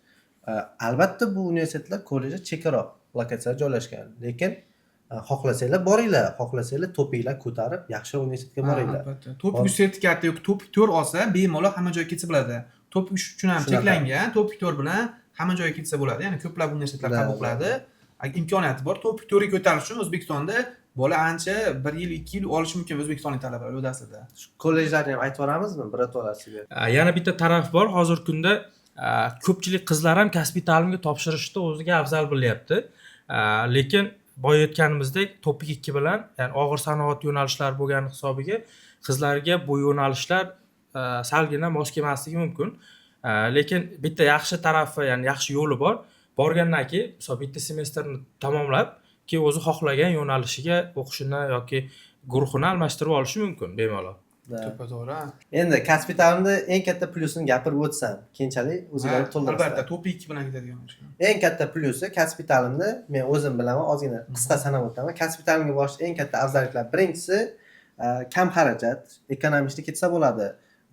Albatta bu universitetlar, kollejlar chekkaroq lokatsiyada joylashgan. Lekin xohlasanglar boringlar, xohlasanglar topinglar ko'tarib yaxshi universitetga boringlar. Albatta. Topik sertifikati yoki topik 4 olsa, bemalol hamma joyga ketsa bo'ladi. Topik 3 uchun ham Shunaqa. cheklangan, topik 4 bilan hamma joyga ketsa bo'ladi. Ya'ni ko'plab universitetlar qabul qiladi. Agar imkoniyati bor, topik 4 ga ko'tarish uchun O'zbekistonda bola ancha 1 yil, 2 yil olishi mumkin o'zbekistonlik talabalar o'dasida. Shu kollejlarni ham aytib yuboramizmi birato'lasiga? Yana bitta taraf bor. Hozirgi kunda ko'pchilik qizlar ham kasbiy ta'limga topshirishni o'ziga afzal bilyapti. Lekin boya aytganimizdek, topik 2 bilan, ya'ni og'ir sanoat yo'nalishlari bo'lgani hisobiga qizlarga bu yo'nalishlar salgina mos kelmasligi mumkin. Lekin bitta yaxshi tarafi, ya'ni yaxshi yo'li bor. Borgandan keyin, misol bitta semestrni tamomlab, keyin o'zi xohlagan yo'nalishiga o'qishini yoki guruhini almashtirib olishi mumkin bemalol. To'g'ri. Endi kasbiy ta'limda eng katta plyusini gapirib o'tsam, keyinchalik o'zinglar to'ldirasizlar. Albatta, topik 2 bilan ketadigan ish. Eng katta plyusi kasbiy ta'limni men o'zim bilaman, ozgina qisqa sanab o'taman. Kasbiy ta'limga borish eng katta afzalliklar. Birinchisi, kam xarajat, ekonomishni ketsa bo'ladi.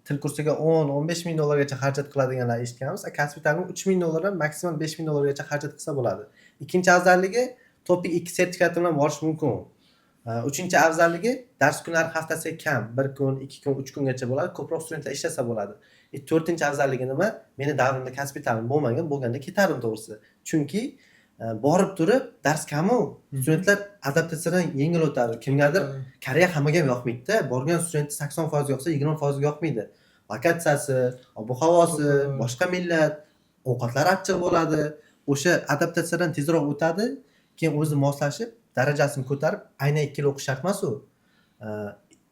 Til kursiga 10-15 ming dollargacha xarajat qiladiganlar eshitganmiz. Kasbiy ta'limga 3 ming dollardan maksimal 5 ming dollargacha xarajat qilsa bo'ladi. Ikkinchi afzalligi, topik 2 sertifikati bilan borish mumkin. Uchinchi afzalligi, dars kunlari haftasiga kam, 1 kun, 2 kun, 3 kungacha bo'ladi. Ko'proq studentlar ishlasa bo'ladi. To'rtinchi afzalligi nima? Meni davrimda kasbiy ta'lim bo'lganda ketardim to'g'risi. Chunki borib turib dars kamu, studentlar adaptatsiyadan yengil o'tadi. Kimgadir Koreya hammaga ham yoqmaydi-da. Borgan student 80% yoqsa, 20% yoqmaydi. Lokatsiyasi, ob-havosi, boshqa millat, ovqatlari achchiq bo'ladi. O'sha adaptatsiyadan tezroq o'tadi, keyin o'zi moslashib, darajasini ko'tarib, aynan 2 yil o'qish shart emas u.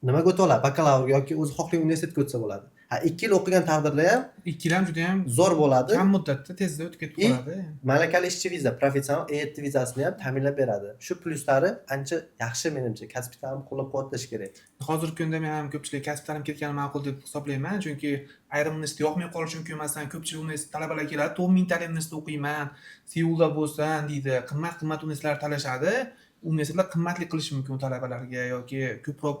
Nimaga o'ta oladi? Bakalavr yoki o'zi xohlagan universitetga o'tsa bo'ladi. 2 yil o'qigan taqdirda ham 2 yil ham juda ham zo'r bo'ladi. kam muddatda tezda o'tib ketib qoladi. Malakali ishchi viza, professional EYT vizasini ham ta'minlab beradi. Shu plyuslari ancha yaxshi menimcha. Kasbiy ta'lim qo'llab-quvvatlash kerak. Hozirgi kunda men ham ko'pchilik kasb ta'lim ketgani ma'qul deb hisoblayman, chunki ayrim universitet yoqmay qolishi mumkin. Masalan, ko'pchilik universitet talabalar keladi, 10 ming talik universitetda o'qiyman, Seulda bo'lsin deydi. Qimmat universitetlar talashadi. Universitetlar qimmatli qilishi mumkin talabalarga yoki ko'proq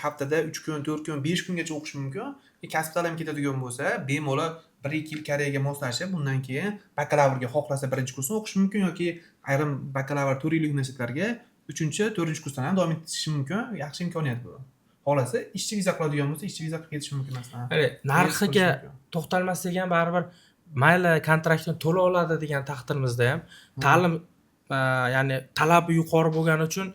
haftada 3 kun, 4 kun, 5 kungacha o'qish mumkin. Kasb ta'lim ketadigan bo'lsa, bemalol 1-2 yil Koreyaga moslashib, bundan keyin bakalavrga xohlasa 1-kursni o'qish mumkin yoki ayrim bakalavr 4 yillik universitetlarga 3-4-kursdan ham davom etishi mumkin. Yaxshi imkoniyat bu. Xohlasa ishchi viza qiladigan bo'lsa, ishchi viza qilib ketishi mumkin masalan. Narxiga to'xtalmasak ham baribir mayli kontraktni to'la oladi degan taqdirimizda ham ta'lim ya'ni talabi yuqori bo'lgani uchun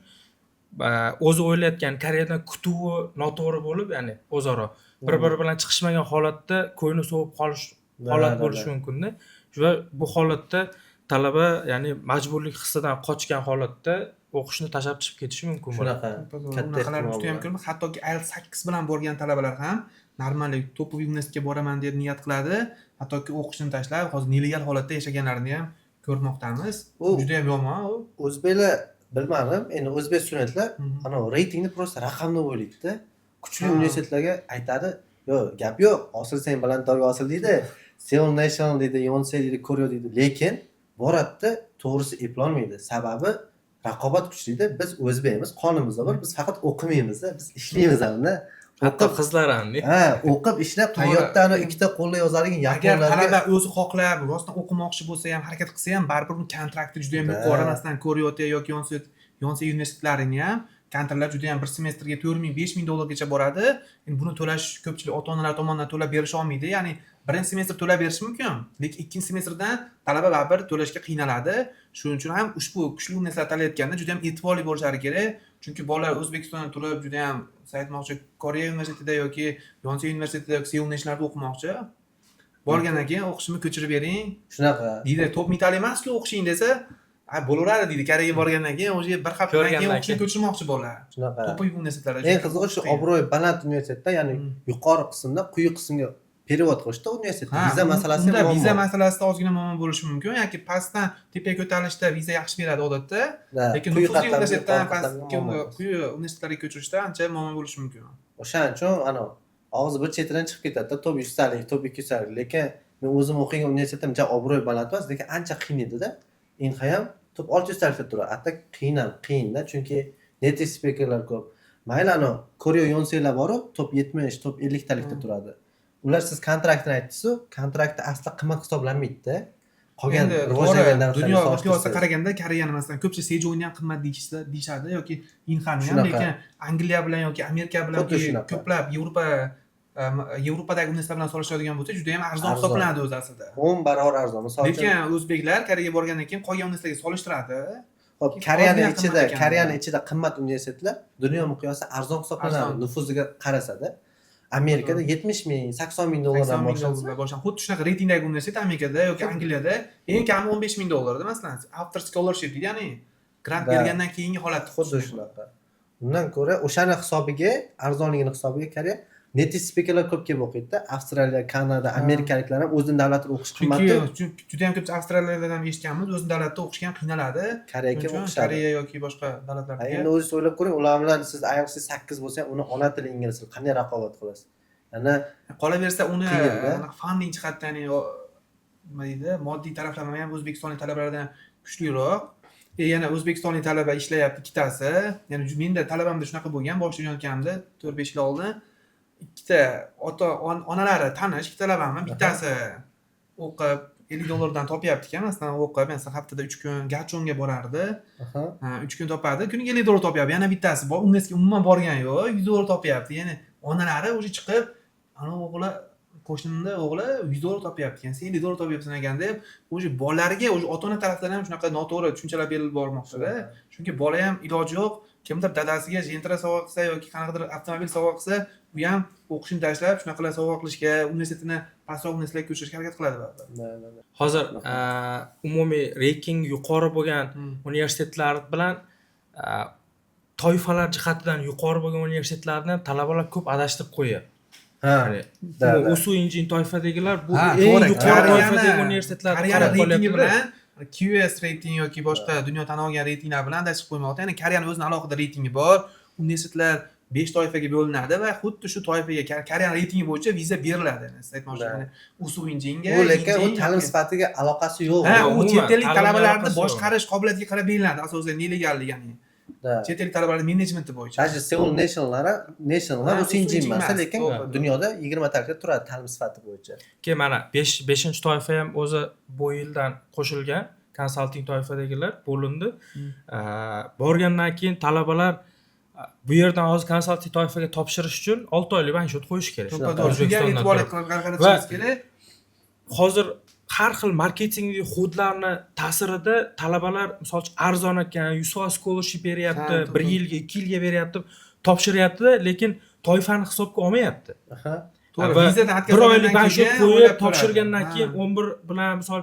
o'zi o'ylayotgan Koreyadan kutuvi noto'g'ri bo'lib, ya'ni o'zaro bir-biri bilan chiqishmagan holatda ko'ngli sovib qolish holat bo'lishi mumkin-da. Va bu holatda talaba, ya'ni majburlik hissidan qochgan holatda o'qishni tashlab chiqib ketishi mumkin bo'ladi. Shunaqa Bunaqalar juda ham ko'p. Hattoki IELTS 8 bilan borgan talabalar ham normallik topoviy universitetga boraman deb niyat qiladi. Hattoki o'qishni tashlab, hozir nelegal holatda yashaganlarini ham ko'rmoqdamiz. Juda ham yomon u. O'zbeklar bilmadim, endi o'zbek studentlar ana reytingni prosta raqamni o'ylaydi-da. Kuchli universitetlarga aytadi, "Yo'q, gap yo'q, osilsang balandlarga osil" deydi. Seoul National deydi, Yonsei deydi, Koryo deydi. Lekin boradida to'g'risi eplolmaydi. Sababi raqobat kuchli-da. Biz o'zbekmiz, qonimizda bor. Biz faqat o'qimaymiz-da, biz ishlaymiz hamda. Hatto qizlar ham. O'qib ishlab hayotda ana ikkita qo'lda yozadigan Agar yaponlarga talaba o'zi xohlab, rostdan o'qimoqchi bo'lsa ham, harakat qilsa ham, baribir uni kontrakti juda ham yuqori. Masalan, Koryote yoki Yonsei universitetlarini ham kontraktlar juda ham bir semestrga 4 ming, 5 ming dollargacha boradi. Endi buni to'lash ko'pchilik ota-onalar tomonidan to'lab berisha olmaydi. Ya'ni birinchi semestr to'lab berish mumkin, lekin ikkinchi semestrdan talaba baribir to'lashga qiynaladi. Shuning uchun ham ushbu kuchli universitetlar tanlayotganda juda ham e'tiborli bo'lishlari kerak. Chunki bolalar O'zbekistonda turib juda ham aytmoqchi, Koreya universitetida yoki Yonsei universitetida yoki Seoul Nationalda o'qimoqchi. Borgandan keyin o'qishimni ko'chirib bering. shunaqa. Deydi, top mitali emas-ku o'qishing desa, bo'laveradi deydi. Koreyaga borgandan keyin o'sha bir haftadan keyin o'qishni ko'chirmoqchi bolalar. Shunaqa. Topoviy universitetlarda. Eng qizig'i shu obro'y baland universitetda, ya'ni yuqori qismda quyi qismga perevod qilishda universitetda viza masalasi ham muammo. Viza masalasida ozgina muammo bo'lishi mumkin, yoki pastdan tepaga ko'tarilishda viza yaxshi beradi odatda, lekin nufuzli universitetdan quyi universitetlarga ko'chirishda ancha muammo bo'lishi mumkin. O'shaning uchun ana og'zi bir chetidan chiqib ketadi-da, top 100talik, top 200talik. Lekin men o'zim o'qigan universitetim ja obro'y baland emas, lekin ancha qiyin edi-da. Inha ham top 600talikda turadi. Hatto qiyin-da, chunki native speakerlar ko'p. Mayli ano Koreo Yonseilar bor-ku, top 70, top 50talikda turadi. Ular siz kontraktini aytdingiz-ku, kontraktda asli qimmat hisoblanmaydi-da. Qolgan Endi rivojlangan to'g'ri, dunyo narsalarga miqyosida qaraganda Koreyani masalan ko'pchilik Sejonni ham qimmat deyishadi yoki Inhani ham, Shunaqa. lekin Angliya bilan yoki Amerika bilan Xuddi shunaqa. ko'plab Yevropadagi universitetlar bilan solishtiradigan bo'lsa, juda ham arzon Arzon. hisoblanadi o'zi aslida. 10 barobar arzon. Misol uchun, Lekin o'zbeklar Koreyaga borgandan keyin qolgan universitetlarga solishtiradi. hop, Ozgina Koreyani qimmat ichida, ekan. Koreyani ichida qimmat universitetlar dunyo miqyosida arzon hisoblanadi. Arzon. Nufuziga qarasa-da. Amerikada 70 ming, 80 ming 80 dollardan ming boshlansa, dollardan boshlanadi. Xuddi shunaqa reytingdagi universitet Amerikada yoki Angliyada eng kami 15 ming dollarda masalan after scholarship deydi, ya'ni grant Da. bergandan keyingi holat xuddi shunaqa. Undan ko'ra o'shani hisobiga, arzonligini hisobiga Koreya native speakerlar ko'p kelib o'qiydi-da. Avstraliya, Kanada, Amerikaliklar ham o'zining davlatida o'qish qimmatku. chunki juda ham ko'p Avstraliyadan ham eshitganmiz, o'z davlatida o'qishga ham qiynaladi. Koreyaga Shuning uchun o'qishadi. Koreya yoki boshqa davlatlarga Endi o'zingiz o'ylab ko'ring, ular bilan siz IELTS 8 bo'lsa ham uni ona tili ingliz tili qanday raqobat qilasiz? Yana qolaversa uni Qiyin-da. funding jihatdan nima deydi, moddiy taraflama ham o'zbekistonlik talabalardan kuchliroq. Yana o'zbekistonlik talaba ishlayapti ikkitasi. Ya'ni menda talabamda shunaqa bo'lgan, boshlayotganimda 4-5 yil oldin ikkita onalari tanish ikkita talabamni, bittasi o'qib $50 topyapti ekan, masalan o'qib, masalan haftada 3 kun Gachonga borardi. aha, 3 kun topadi, kuniga $50 topyapti. Yana bittasi bor, ungacha umuman borgan yo'q, $100 topyapti. Ya'ni onalari o'sha chiqib, ana o'g'li qo'shnimda o'g'li $100 topyapti ekan, sen $50 topyapsan ekan deb, o'sha bolalariga o'sha ota-ona tarafdan ham shunaqa noto'g'ri tushunchalar berilib bormoqda. Chunki bola ham iloji yo'q, kimdir dadasiga jentira sovg'a qilsa yoki qanaqadir avtomobil sovg'a qilsa, u ham o'qishini tashlab, shunaqalar sovg'a qilishga, universitetini pastroq universitetga ko'chirishga harakat qiladi baribir. Hozir umumiy reyting yuqori bo'lgan universitetlar bilan toifalar jihatidan yuqori bo'lgan universitetlarni ham talabalar ko'p adashtirib qo'yadi. ha, Ya'ni da, bu da. o'suv injin toifadagilar bu Ha, eng to'g'ri. yuqori Koreyani- toifadagi universitetlarni Koreyani qarab reytingi qolyapti. bilan QS reyting yoki boshqa dunyo tan olgan reytinglar bilan adashib qo'ymoqda. Ya'ni Koreyani o'zining alohida reytingi bor. Universitetlar 5 toifaga bo'linadi va xuddi shu toifaga Koreyani reytingi bo'yicha viza beriladi. Siz aytmoqchi, ya'ni o'suv injinga, U lekin u ta'lim sifatiga aloqasi yo'q. Ha, u umuman chet ellik ta'limga talabalarni aloqasi yo'q. boshqarish qobiliyatiga qarab beriladi. Asosan nelegallik, ya'ni Da. chet ellik talabalar menejmenti bo'yicha. Даже Seoul National'lar Ha, o'sha injin emas, emas, lekin to'g'ri. dunyoda 20 talikda turadi ta'lim sifati bo'yicha. Keyin mana 5-chi toifa ham o'zi bu yildan qo'shilgan konsalting toifadagilar bo'lindi. Borgandan keyin talabalar bu yerdan hozir konsalting toifaga topshirish uchun 6 oylik banshot qo'yish kerak. To'g'ri, shunga O'zbekistondan e'tibor turib. qaratishimiz kerak. Hozir har xil marketingli xudlarni ta'sirida talabalar misol uchun arzon ekan, USO scholarship beryapti, Ha, 1 yilga, 2 yilga beryapti, topshiryapti, lekin toifani hisobga olmayapti. Aha. To'g'ri, Va vizadan 1 oylik o'tkazilgandan banshot keyin qo'yib o'ylab topshirgandan ko'radi. keyin Ha. 11 bilan misol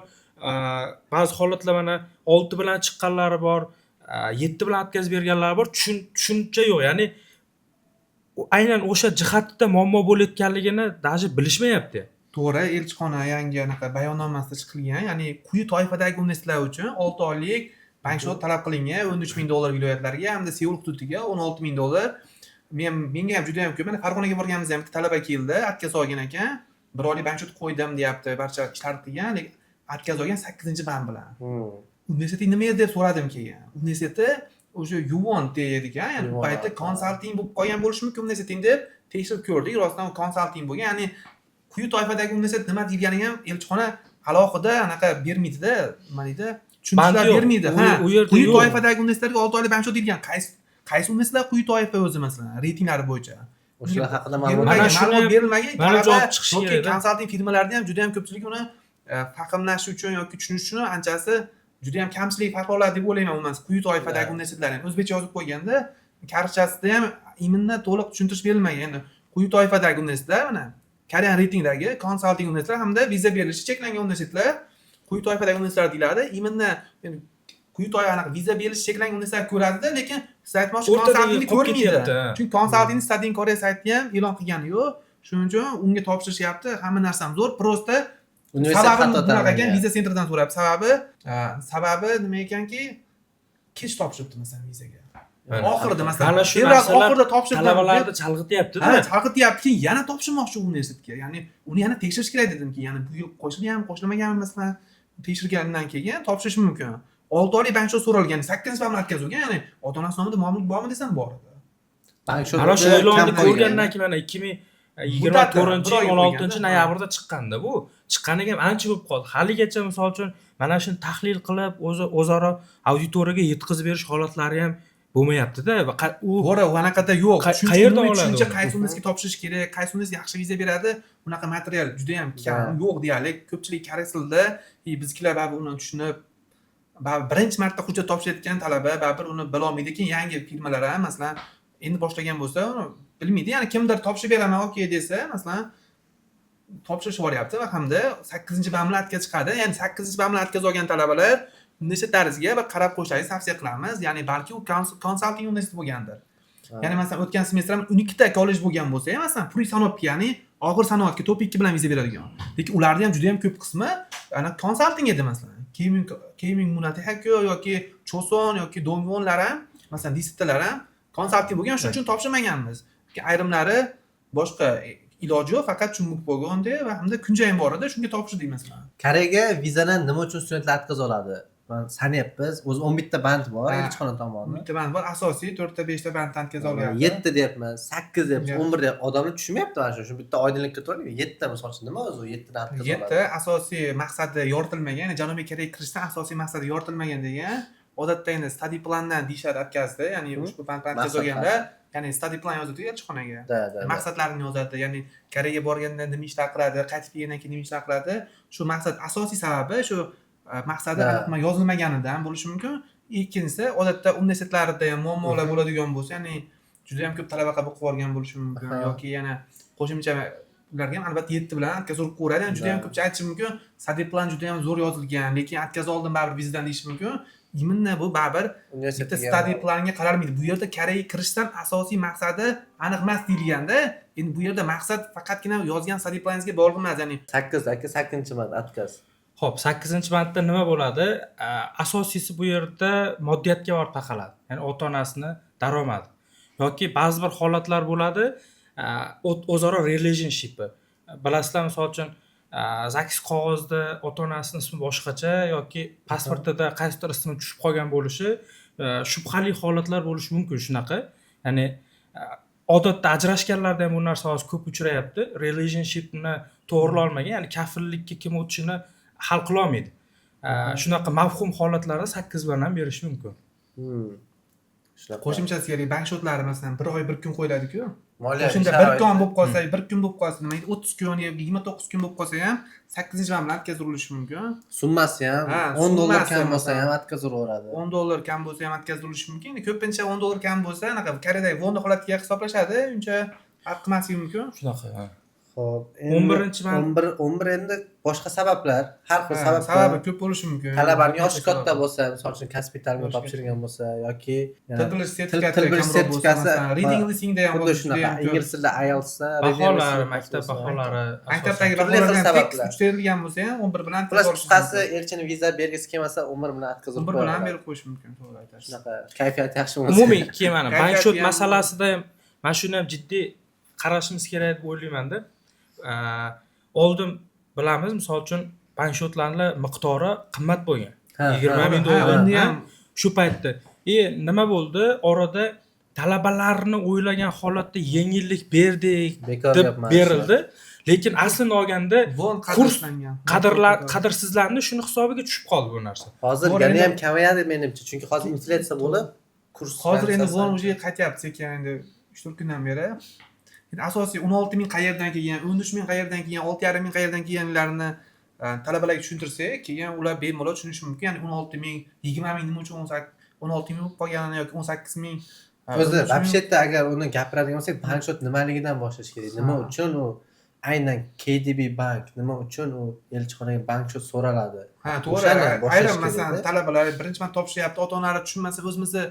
ba'zi holatlar mana 6 bilan chiqqanlari bor, 7 bilan o'tkazib berganlari bor. Tushuncha yo'q. Ya'ni aynan o'sha jihatda muammo bo'layotganligini даже bilishmayapti. To'g'ri, elchixona yangi anaqa bayonnomasida chiqilgan, ya'ni quyi toifadagi universitetlar uchun 6 oylik bankshot talab qilingan $13,000 viloyatlarga hamda Seul hududiga $16,000. Menga ham juda ham ko'p. Mana Farg'onaga borganimizda ham bitta talaba keldi, отказ olgan ekan. 1 oylik bankshot qo'ydim deyapti, barcha ishlarni qilgan, lekin отказ olgan 8-band bilan. Universitet nima edi deb so'radim keyin. Universiteti o'sha Yuwon deydi ekan, ya'ni bu Yuwon, paytda ha. konsalting bo'lib qolgan bo'lishi mumkin universiteting deb tekshirib ko'rdik, rostdan konsalting bo'lgan, ya'ni quyi toifadagi universitet nima deyilganiga ham elchixona alohida anaqa bermaydi-da, nima deydi? Tushuntirishlar Band yo'q. bermaydi. U yerda Quyi yo'q. toifadagi universitetlarga 6 oylik bankshot deyilgan. Qaysi universitetlar quyi toifa o'zi masalan, reytinglari bo'yicha? O'shalar haqida Berilmagan, Mana shuni ma'lumot ham- berilmagan. mana talaba javob chiqishi yoki kerak-da. konsalting firmalarida ham juda ham ko'pchilik uni fahmlash uchun yoki tushunish uchun anchasi juda ham kamchilik farq oladi deb o'ylayman. Umuman quyi toifadagi universitetlar ham o'zbekcha yozib qo'yganda karchasida ham iminda to'liq tushuntirish berilmagan. Endi quyi toifadagi universitetlar mana Korean reytingdagi konsalting universitetlar hamda viza berilishi cheklangan universitetlar quyi toifadagi universitetlar deyiladi. Iminda quyi toifa anaqa viza berilishi cheklangan universitetlar ko'radi-da, lekin siz aytmoqchi O'rtadagi konsaltingni qolib ko'rmaydi. ketyapti. Chunki konsaltingni Studying Korea saytida ham e'lon qilgani yo'q. Shuning uchun unga topshirishyapti. Hamma narsam zo'r. Prosta Universitet sababi xato bunaqa ekan, tanlangan. viza sentridan so'rab. Sababi nima ekanki, kech topshiribdi masalan vizaga. Oxirida masalan Mana shu tezroq narsalar oxirida topshirib talabalarni chalg'ityapti-da. ha, chalg'ityapti, yana topshirmoqchi universitetga. Ya'ni uni yana tekshirish kerak dedimki, ya'ni bu yil qo'shilganmi, qo'shilmaganmi masalan tekshirgandan keyin topshirish mumkin. 6 oylik bankshot so'ralgan, 8 pamla o'tkazilgan, ya'ni ota-onasi nomida mol-mulk bormi desam bor edi. Bankshot Mana shu e'lonni kam ko'rgandan keyin mana 2024 bir oy yil 16 bo'lganda, noyabrda chiqqanda bu. Chiqqaniga ham ancha bo'lib qoldi. Haligacha misol uchun mana shuni tahlil qilib, o'zaro auditoriyaga yetkazib berish holatlari ham bo'lmayapti-da. Va u To'g'ri, anaqada yo'q. qayerdan oladi Shuncha uni? qaysi universitetga topshirish kerak, qaysi universitet yaxshi viza beradi, unaqa material juda ham kam, yo'q deyarli. Ko'pchilik koreys tilida, bizkilar baribir uni tushunib, baribir birinchi marta hujjat topshirayotgan talaba baribir uni bilolmaydi. Keyin yangi firmalar ham masalan endi boshlagan bo'lsa, uni bilmaydi. Ya'ni kimdir topshirib beraman, okey desa, masalan topshirish boryapti va hamda 8-bamlatga chiqadi. Ya'ni 8-bamlatga olgan talabalar universitetlaringizga bir qarab qo'yishlaringizni tavsiya qilamiz. Ya'ni balki u konsalting universitet bo'lgandir. Ya'ni masalan o'tgan semestr ham 12 ta kollej bo'lgan bo'lsa, masalan puri sanoatga, ya'ni og'ir sanoatga top 2 bilan viza beradigan. Lekin ularning ham juda ham ko'p qismi ana konsalting edi masalan. Gaming Munatehako yoki Choson yoki Dongwonlar ham, masalan dissertalar ham konsalting bo'lgan, shuning uchun topshirmaganmiz. Ayrimlari boshqa iloji yo'q, faqat chumbuk bo'lganda va hamda kunjayim bor edi, shunga topshirdik masalan. Koreyaga vizadan nima uchun studentlar o'tkaza oladi? Sanayapmiz. O'zi 11 ta band bor, Ha. elchixona tomonidan. Bitta band bor, asosiy 4 ta 5 ta banddan o'tkaza olyapti. 7 deyapmiz, 8 deyapmiz, Ya. 11 deyapmiz. Odamlar tushunmayapti mana shu. Shu bitta oydinlikka to'g'ri. 7 ta misol uchun nima o'zi u 7 dan o'tkaza 7 oladi? ta asosiy maqsadi yoritilmagan, ya'ni Janubiy Koreyaga kirishdan asosiy maqsadi yoritilmagan degan. Odatda endi study plandan deyishadi o'tkazdi, ya'ni ushbu banddan o'tkazib olganda, ya'ni study plan yozadi elchixonaga. Da. Maqsadlarini yozadi, ya'ni Koreyaga borganda nima ishlar qiladi, qaytib kelgandan keyin nima ishlar qiladi. Shu maqsad asosiy sababi shu maqsadi Da. aniq yozilmaganidan bo'lishi mumkin. Ikkinchisi, odatda universitetlarda ham muammolar bo'ladigan bo'lsa, ya'ni juda ham ko'p talaba qabul qilib olgan bo'lishi mumkin Aha. yoki yana qo'shimcha ularga ham albatta 7 bilan o'tkazib qo'yadi. Ya'ni juda ham Da. ko'pchilik aytishi mumkin, study plan juda ham zo'r yozilgan, lekin o'tkazib oldim baribir vizadan deyish mumkin. Imенно bu baribir bitta Universitetga study planga qaralmaydi. Bu yerda Koreyaga kirishdan asosiy maqsadi aniq emas deyilganda, endi bu yerda maqsad faqatgina yozgan study planingizga bog'liq emas, ya'ni 8 aka 8-band o'tkaz. Xo'p, 8-bandda nima bo'ladi? Asosiysi bu yerda moddiyatga borib taqaladi. Ya'ni ota-onasini daromadi. Yoki ba'zi bir holatlar bo'ladi, o'zaro relationship. Bilasizlar, misol uchun, zakis qog'ozda ota-onasining ismi boshqacha yoki pasportida qaysidir ismi tushib qolgan bo'lishi, shubhali holatlar bo'lishi mumkin shunaqa. Ya'ni odatda ajrashganlarda ham bu narsa hozir ko'p uchrayapti. Relationshipni to'g'rilolmagan, ya'ni kafillikka kim o'tishini hal qila olmaydi. Shunaqa mavhum holatlarda 8 band ham berish mumkin. Shunaqa. qo'shimchasi kerak bankshotlari masalan 1 oy 1 kun qo'yiladi-ku. Moliyaviy Shunda sharoit. 1 kun bo'lib qolsa, 1 kun bo'lib qolsa, nima 30 kun yoki 29 kun bo'lib qolsa ham 8-band bilan o'tkazilishi mumkin. Summasi ham Ha, $10 summasi kam bo'lsa masalan. ham o'tkazaveradi. $10 kam bo'lsa ham o'tkazilishi mumkin. Endi ko'pincha $10 kam bo'lsa, anaqa Koreyadagi vonni holatiga hisoblashadi, uncha farq qilmasligi mumkin. Shunaqa. Xo'p, 11-band 11 endi boshqa sabablar, har xil Sababi sabablar. ko'p bo'lishi mumkin. Talabaning yoshi katta bo'lsa, misol uchun kasbiy ta'limga topshirgan bo'lsa yoki Til bilish sertifikati til bilish kamroq bo'lsa, sertifikati, masalan, reading listeningda ham xuddi bo'lishi shunaqa juda ham ko'p. ingliz tilida IELTSda baholari, maktab baholari Maktabdagi Turli xil baholar ham sabablar. fix terilgan bo'lsa ham 11 bilan Plus o'tkazib qisqasi elchini viza bergisi kelmasa 11 bilan o'tkazib 11 bilan qo'yadi. berib qo'yish mumkin, to'g'ri aytasiz. Shunaqa kayfiyat yaxshi bo'lsa. umumiy keyin mana Kayfiyati bankshot ham- masalasida ham mana shuni ham jiddiy qarashimiz kerak deb o'ylayman-da. Oldin bilamiz, misol uchun bankshotlarning miqdori qimmat bo'lgan. Ha, 20 ming ha, dollar. uni ha? ham Shu paytda nima bo'ldi? Orada talabalarni o'ylagan holatda yengillik berdik Bekor deb gapman. berildi. Lekin aslini olganda von kurs qadrlangan. qadrsizlandi, shuni hisobiga tushib qoldi bu narsa. Hozir To'g'ri, yana endi- ham kamayadi menimcha, chunki hozir inflyatsiya bo'lib, kurs Hozir endi valyutasi von ancha- уже qaytyapti sekin, endi 3-4 kundan beri. Endi asosiy 16 ming qayerdan kelgan, 13 ming qayerdan kelgan, 6,5 ming qayerdan kelganlarni talabalarga tushuntirsak, keyin ular bemalol tushunishi mumkin. Ya'ni 16 ming, 20 ming nima uchun 16 ming bo'lib qolganini yoki 18 ming. O'zi вообще-то agar uni gapiradigan bo'lsak, bankshot nimaligidan boshlash kerak. Nima Ha. uchun u aynan KDB bank, nima uchun u elchixonaga bankshot so'raladi? Ha, O'shani to'g'ri. boshlash Ayrim kerak-da. masalan talabalar birinchi marta topshiryapti, ota-onalar tushunmasa o'zimizni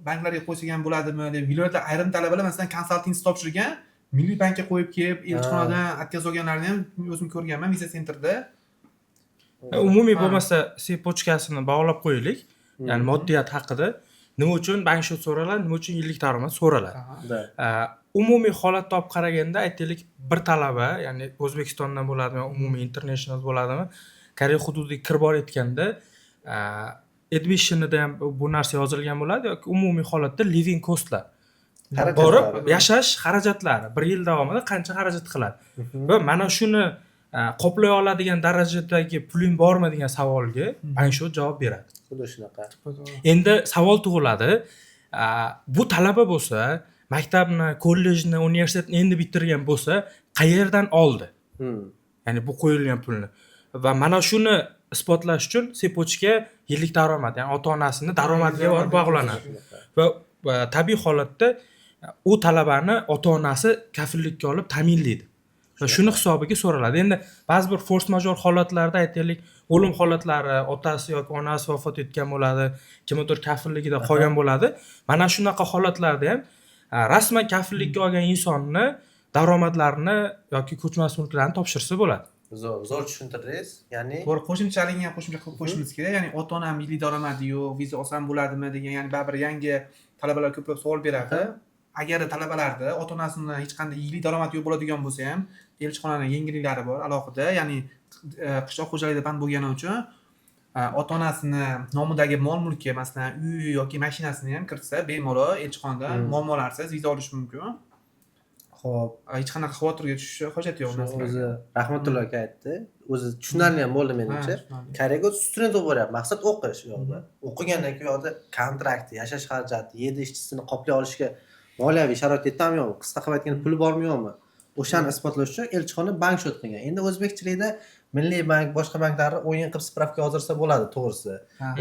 banklarga qo'ysagan bo'ladimi deb. Viloyatda ayrim talabalar masalan konsalting topshirgan, Milliy bankka qo'yib kelib, elchixonadan o'tkazib olganlarni ham o'zim ko'rganman Visa Centerda. Umumiy Ha. bo'lmasa, pochkasini bog'lab qo'yaylik. Ya'ni moddiyat haqida. nima uchun bank so'raladi, nima uchun yillik daromad so'raladi. Aha. Umumiy holatda olib qaraganda aytaylik bir talaba, ya'ni O'zbekistondan bo'ladimi, umumiy international bo'ladimi, Koreya hududiga kirib borayotganda admissionida ham bu narsa yozilgan bo'ladi yoki umumiy holatda living costlar. Borib yashash xarajatlari 1 yil davomida qancha xarajat qiladi va mana shuni qoplay oladigan darajadagi puling bormi degan savolga bank javob beradi. Xuddi shunaqa. Endi savol tug'iladi, bu talaba bo'lsa, maktabni, kollejni, universitetni endi bitirgan bo'lsa, qayerdan oldi? Ya'ni bu qo'yilgan pulni. Va mana shuni isbotlash uchun sepochka yillik daromad, ya'ni ota-onasini daromadiga borib bog'lanadi. Va tabiiy holatda u talabani ota-onasi kafillikka olib ta'minlaydi. Va shuni hisobiga so'raladi. Endi ba'zi bir force major holatlarda aytaylik, o'lim holatlari, otasi yoki onasi vafot etgan bo'ladi, kimdir kafilligida qolgan bo'ladi. Mana shunaqa holatlarda ham rasman kafillikka olgan insonni daromadlarini yoki ko'chmas mulklarni topshirsa bo'ladi. Zo'r tushuntirdingiz. Ya'ni To'g'ri, qo'shimchalikni ham qo'shimcha qilib qo'yishimiz kerak. Ya'ni ota-onam yillik daromadi yo'q, viza olsam bo'ladimi degan, ya'ni baribir yangi talabalar ko'plab savol beradi. Agar talabalarda ota-onasini hech qanday yillik daromadi yo'q bo'ladigan bo'lsa ham, elchixonaning yengilliklari bor alohida, ya'ni qishloq xo'jaligida band bo'lgani uchun ota-onasini nomidagi mol-mulki, masalan, uy yoki mashinasini ham kiritsa, bemalol elchixonadan muammolarsiz viza olish mumkin. Xo'p, Hech qanaqa xavotirga tushish hojat yo'q o'zi narsalarga. Rahmatullo aka aytdi. O'zi tushunarli ham bo'ldi menimcha. tushunarli. Koreyaga student bo'lib boryapti. Maqsad o'qish u yoqda. O'qigandan keyin u yoqda kontrakt, yashash xarajati, yedi ishchisini qoplay olishga moliyaviy sharoit yetami yo'qmi? Qisqa qilib aytganda puli bormi yo'qmi? O'shani isbotlash uchun elchixona bank shot qilgan. Endi o'zbekchilikda Milliy bank, boshqa banklarni o'yin qilib spravka yozdirsa bo'ladi, to'g'risi.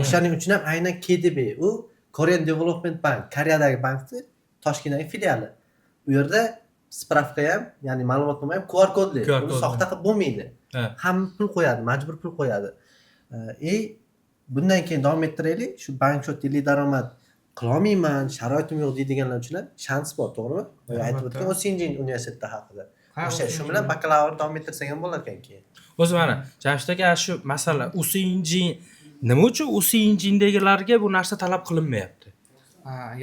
O'shaning uchun ham aynan KDB, u Korean Development Bank, Koreyadagi bankni Toshkentdagi filiali. Bu yerda spravka ham, ya'ni ma'lumotnoma ham QR kodli. Uni soxta qilib bo'lmaydi. Hamma pul qo'yadi, majbur pul qo'yadi. Bundan keyin davom ettiraylik. Shu bank shot yillik daromad qilolmayman, sharoitim yo'q deydiganlar uchun ham shans bor, to'g'rimi? Aytib o'tgan Osinjin universiteti haqida. O'sha shu bilan bakalavr davom ettirsak ham bo'lar ekan keyin. O'zi mana Jamshid aka shu masala Osinjin nima uchun Osinjindagilarga bu narsa talab qilinmayapti?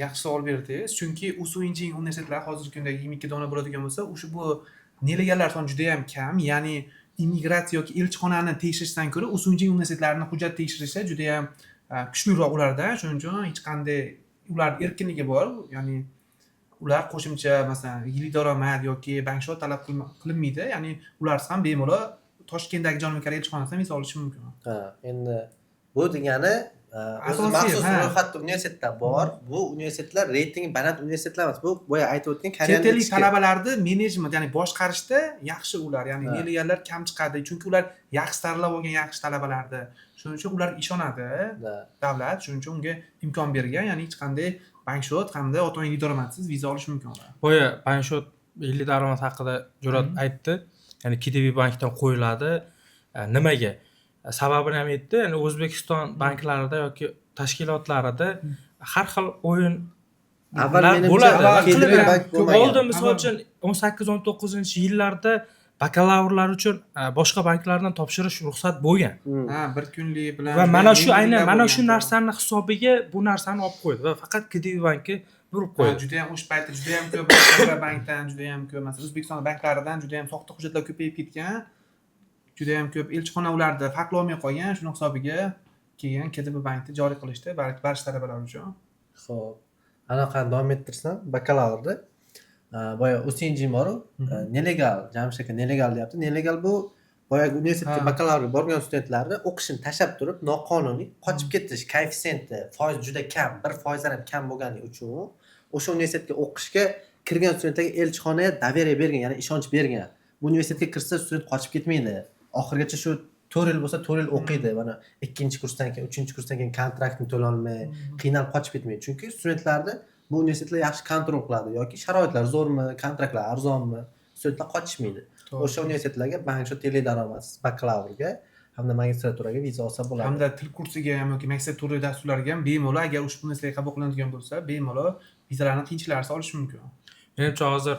Yaxshi savol berdingiz. Chunki Usuinjing universitetlari hozirgi kunda 22 dona bo'ladigan bo'lsa, ushbu nelegallar soni juda ham kam. Ya'ni immigratsiya yoki elchixonani tekshirishdan ko'ra Usuinjing universitetlarini hujjat tekshirishi juda ham kuchliroq ularda. Shuning uchun hech qanday ular erkinligi bor. Ya'ni ular qo'shimcha masalan yillik daromad yoki bank shot talab qilinmaydi. Ya'ni ular ham bemalol Toshkentdagi Janubiy Koreya elchixonasidan viza olishi mumkin. Endi bu degani o'zi maxsus ro'yxatda universitetlar bor. Bu universitetlar reytingi baland universitetlar emas. Bu boya aytib o'tgan Chet ellik talabalarni menejment, ya'ni boshqarishda yaxshi ular. Ya'ni nelegallar kam chiqadi. Chunki ular yaxshi saralab olgan yaxshi talabalardi. Shuning uchun ular ishonadi. Davlat shuning uchun unga imkon bergan. Ya'ni hech qanday bank shot hamda ota-ona yillik daromadsiz viza olish mumkin ular. Boya bank shot yillik daromad haqida Jo'rat aytdi. Ya'ni KDB bankdan qo'yiladi. Nimaga? Sababini ham aytdi. Ya'ni O'zbekiston banklarida yoki tashkilotlarida har xil o'yin bo'ladi. Oldin misol uchun 18-19-yillarda bakalavrlar uchun boshqa banklardan topshirish ruxsat bo'lgan. Bir kunlik bilan va mana shu narsani hisobiga bu narsani olib qo'ydi va faqat KDB banki urib qo'ydi. Juda ham o'sha paytda juda ham ko'p bankdan, juda ham ko'p, masalan O'zbekiston banklaridan juda ham soxta hujjatlar ko'payib ketgan. Juda ham ko'p elchixona ularni farqlolmay qolgan, shuning hisobiga keyin KDB bankni joriy qilishdi barcha talabalar uchun. Xo'p. Anaqa davom ettirsam, bakalavrda boya Osinjin bor, nelegal, Jamshid aka nelegal deyapti. Nelegal bu boyagi universitetga bakalavrga borgan studentlarni o'qishini tashlab turib, noqonuniy qochib ketish koeffitsiyenti foiz juda kam, 1% dan ham kam bo'lgani uchun o'sha universitetga o'qishga kirgan studentlarga elchixona daveriya bergan, ya'ni ishonch bergan. Bu universitetga kirsa student qochib ketmaydi. Oxirgacha shu 4 yil bo'lsa 4 yil o'qiydi. Mana 2-kursdan keyin, 3-kursdan keyin kontraktni to'lay olmay, qiynalib qochib ketmaydi. Chunki studentlarni bu universitetlar yaxshi kontrol qiladi yoki sharoitlar zo'rmi, kontraktlar arzonmi, studentlar qochishmaydi. O'sha universitetlarga bank shot yillik daromadsiz bakalavrga hamda magistraturaga viza olsa bo'ladi. Hamda til kursiga ham yoki magistratura dasturlariga ham bemalol agar ushbu universitetga qabul qilinadigan bo'lsa, bemalol vizalarni qiyinchiliklarsiz olish mumkin. Menimcha hozir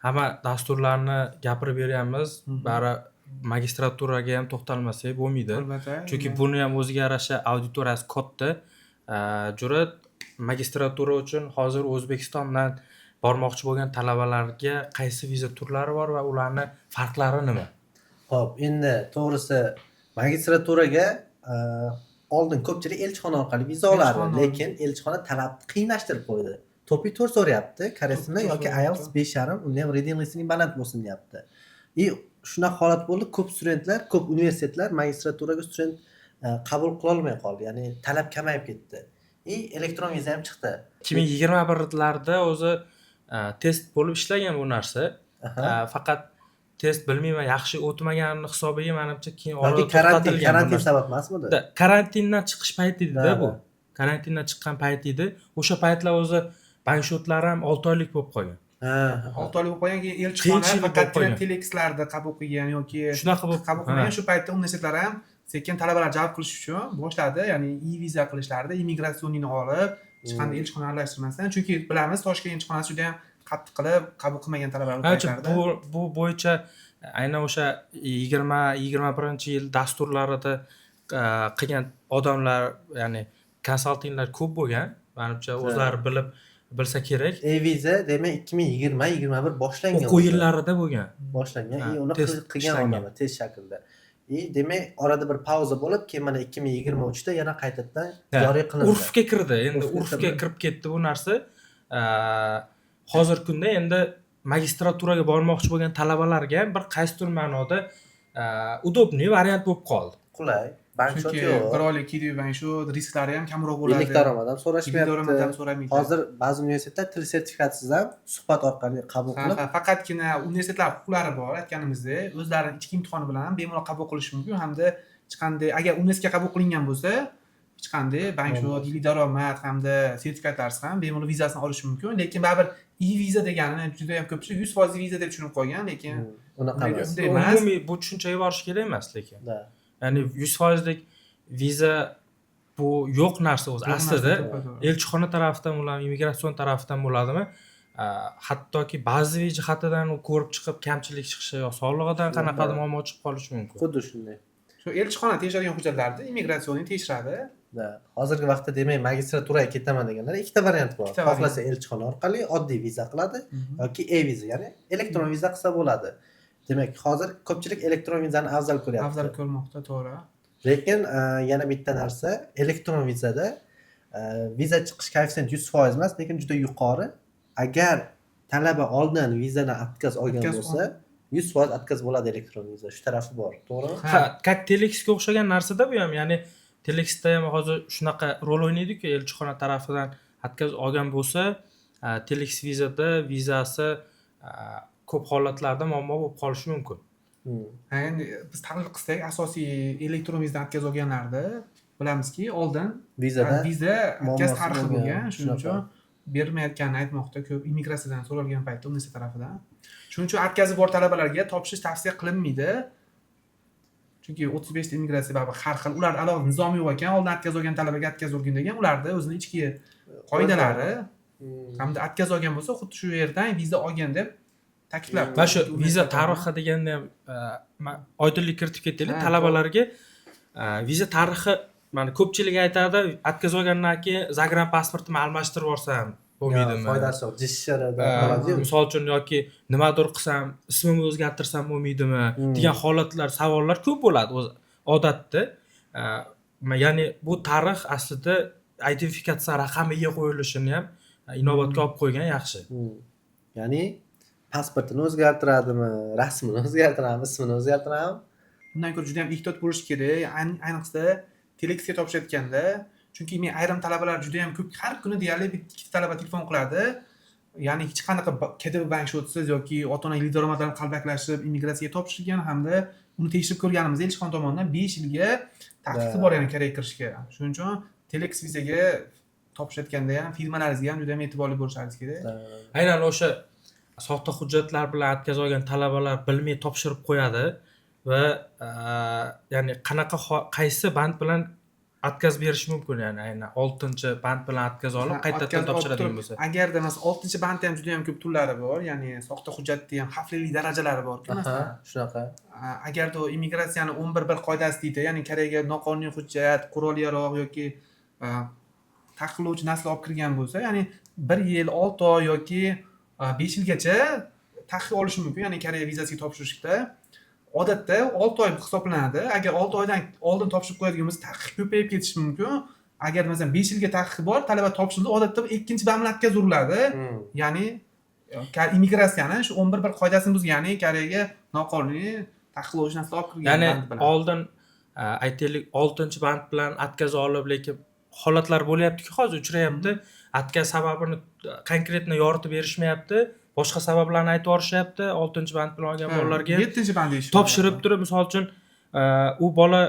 hamma dasturlarni gapirib beryapmiz, bari magistraturaga ham to'xtalmasak bo'lmaydi. Chunki buni ham o'ziga yarasha auditoriyasi katta. Jo'rat magistratura uchun hozir O'zbekistondan bormoqchi bo'lgan talabalarga qaysi viza turlari bor va ularni farqlari nima? Xo'p, endi to'g'risi magistraturaga oldin ko'pchilik elchixona orqali viza olardi, Elchixona. lekin elchixona talabni qiynashtirib qo'ydi. To'piy 4 so'rayapti, koreysini To'piy yoki so'rayapti. IELTS 5.5, unda ham reading listening baland bo'lsin deyapti. Shunaqa holat bo'ldi, ko'p studentlar, ko'p universitetlar magistraturaga student qabul qila olmay qoldi. Ya'ni talab kamayib ketdi. Elektron viza ham chiqdi. 2021larda o'zi test bo'lib ishlagan bu narsa. Faqat test bilmayman yaxshi o'tmagani hisobiga menimcha keyin Yoki karantin sabab emasmidi? Karantindan chiqish payti edi Da, bu. da. Karantindan chiqqan payti edi. O'sha paytlar o'zi banshotlar ham 6 oylik bo'lib qolgan. 6 oylik bo'lib qolgan, keyin elchixona Qiyinchilik bo'lib faqatgina qolgan. telexlarda qabul qilgan yoki Shunaqa bo'lib qabul qilmagan. Shu paytda universitetlar ham sekin talabalar jalb qilish uchun boshladi, ya'ni e-viza qilishlardi, immigratsiyonni olib, hech qanday elchixona aralashtirmasdan. Chunki bilamiz, Toshkent elchixonasi juda ham qattiq qilib qabul qilmagan talabalarni qaytardi. Bu bo'yicha aynan o'sha 20-21-yil dasturlarida qilgan odamlar, ya'ni konsaltinglar ko'p bo'lgan. Menimcha o'zlari bilsa kerak. E-viza demak 2020-21 boshlangan. O'quv yillarida bo'lgan. Boshlangan. Ha, Uni test qilgan ishlangan. odamlar test shaklda. Demak, orada bir pauza bo'lib, keyin mana 2023da yana qaytadan joriy qilindi. Urfga kirdi. Endi Urfga urfga kirdi. kirib ketdi bu narsa. Hozirgi kunda endi magistraturaga bormoqchi bo'lgan talabalarga ham bir qaysidir ma'noda удобный variant bo'lib qoldi. Qulay. Bank shot Chunki yo'q. bir oylik kredit bank shu risklari ham kamroq bo'ladi. Yillik daromad ham Yillik daromad ham so'rashmayapti. so'ramaydi. Hozir ba'zi universitetlar til sertifikatsiz ham suhbat orqali qabul qilib, Faqatgina universitetlar huquqlari bor, aytganimizdek, o'zlarining ichki imtihoni bilan ham bemalol qabul qilish mumkin hamda hech qanday agar universitetga qabul qilingan bo'lsa, hech qanday bank shot, yillik daromad hamda sertifikatlarsiz ham bemalol vizasini olish mumkin. Lekin baribir e-viza degani juda ham ko'pchilik 100% viza deb tushunib qolgan, lekin unaqa emas. Unday emas. Umumiy bu tushunchaga borish kerak emas lekin. Da. Ya'ni 100% dek viza bu yo'q narsa o'zi. Yo'q Aslida narsa, to'g'ri. elchixona tarafidan bo'ladimi, imigratsion tarafidan bo'ladimi, hattoki ba'zi jihatidan u ko'rib chiqib kamchilik chiqishi yo sog'lig'idan qanaqadir muammo chiqib qolishi mumkin. Xuddi shunday. shu elchixona tekshiradigan hujjatlarni immigratsionni tekshiradi. Da. Hozirgi vaqtda demak magistraturaga ketaman deganlar ikkita variant bor. Ikkita variant. Xohlasa elchixona orqali oddiy viza qiladi yoki e-viza, ya'ni elektron viza qilsa bo'ladi. Demak, hozir ko'pchilik elektron vizani afzal ko'ryapti. Afzal ko'rmoqda, to'g'ri. Lekin yana bitta narsa, elektron vizada viza chiqish koeffitsient 100% emas, lekin juda yuqori. Agar talaba oldin vizadan atkaz olgan Atkaz bo'lsa, 100% atkaz bo'ladi elektron viza. Shu tarafi bor, to'g'rimi? Ha, как Telexga o'xshagan narsada bu ham, ya'ni Telexda ham hozir shunaqa rol o'ynaydi-ku, elchixona tarafidan atkaz olgan bo'lsa, Telex vizasi ko'p holatlarda muammo bo'lib qolishi mumkin. Endi biz tahlil qilsak, asosiy elektron vizadan atkaz olganlarda bilamizki, oldin Vizadan viza atkaz muammosi tarixi bo'lgan, bo'lgan, shuning uchun shunaqa. bermayotganini aytmoqda ko'p immigratsiyadan so'ralgan paytda universitet tarafidan. Shuning uchun atkazib bor talabalarga topshirish tavsiya qilinmaydi. Chunki 35 ta immigratsiya baribir har xil, ular alohida nizomi yo'q ekan, oldin atkaz olgan talabaga atkaz urgin degan, ularda o'zining ichki qoidalari hamda atkaz olgan bo'lsa, xuddi shu yerdan viza olgan deb ta'kidlab. Va shu viza tarixi deganda ham oydinlik kiritib ketaylik talabalarga. Viza tarixi, mana ko'pchilik aytadi, atkaz olgandan keyin zagranipasportimni almashtirib yuborsam bo'lmaydimi? Foydasi yo'q. Jishshirada qoladi. Misol uchun yoki nimadir qilsam, ismimni o'zgartirsam bo'lmaydimi degan holatlar, savollar ko'p bo'ladi o'zi odatda. Ya'ni bu tarix aslida identifikatsiya raqamiga qo'yilishini ham inobatga olib qo'ygan yaxshi. Ya'ni pasportini o'zgartiradimi, rasmini o'zgartiradimi, ismini o'zgartiradimi? Bundan ko'ra juda ham ehtiyot bo'lish kerak, ayniqsa Telexga topshirayotganda. Chunki men ayrim talabalar juda ham ko'p, har kuni deyarli ikkita talaba telefon qiladi. Ya'ni hech qanaqa KTB bank shotsiz yoki ota-ona yillik daromadlarini qalbakilashib immigratsiyaga topshirgan hamda uni tekshirib ko'rganimizda elchixona tomonidan 5 yilga taqiqi bor, ya'ni kerak kirishga. Shuning uchun Telex vizaga topshirayotganda ham firmalaringizga ham juda ham e'tiborli bo'lishingiz kerak. Aynan o'sha soxta hujjatlar bilan atkaz olgan talabalar bilmay topshirib qo'yadi va ya'ni qaysi band bilan atkaz berish mumkin, ya'ni aynan 6-band bilan atkaz olib qaytadan topshiradigan bo'lsa. Agarda masalan 6-bandda ham juda ham ko'p turlari bor, ya'ni soxta hujjatda ham xavflilik darajalari bor-ku, masalan. Shunaqa. Agarda immigratsiyaning 11 qoidasi deydi, ya'ni Koreyaga noqonuniy hujjat, qurol-yarog' yoki taqiqlovchi narsa olib kirgan bo'lsa, ya'ni 1 yil, 6 oy yoki 5 yilgacha taqiq olishi mumkin, ya'ni Koreya vizasiga topshirishda. Odatda 6 oy hisoblanadi. Agar 6 oydan oldin topshirib qo'yadigan bo'lsa, taqiq ko'payib ketishi mumkin. Agar masalan 5 yilga taqiqi bor, talaba topshirdi, odatda ikkinchi bamni o'tkaziladi. Ya'ni immigratsiyani shu 11 qoidasini buzgan, ya'ni Koreyaga noqonuniy taqiqlovchi narsa olib kirgan Ya'ni band bilan. oldin aytaylik 6-band bilan atkaz olib, lekin holatlar bo'lyapti-ku, hozir uchrayapti. Atkaz sababini konkretni yoritib berishmayapti. Boshqa sabablarni aytib yuborishyapti. 6-band bilan olgan bolalarga 7-band deyishdi. topshirib turib, misol uchun u bola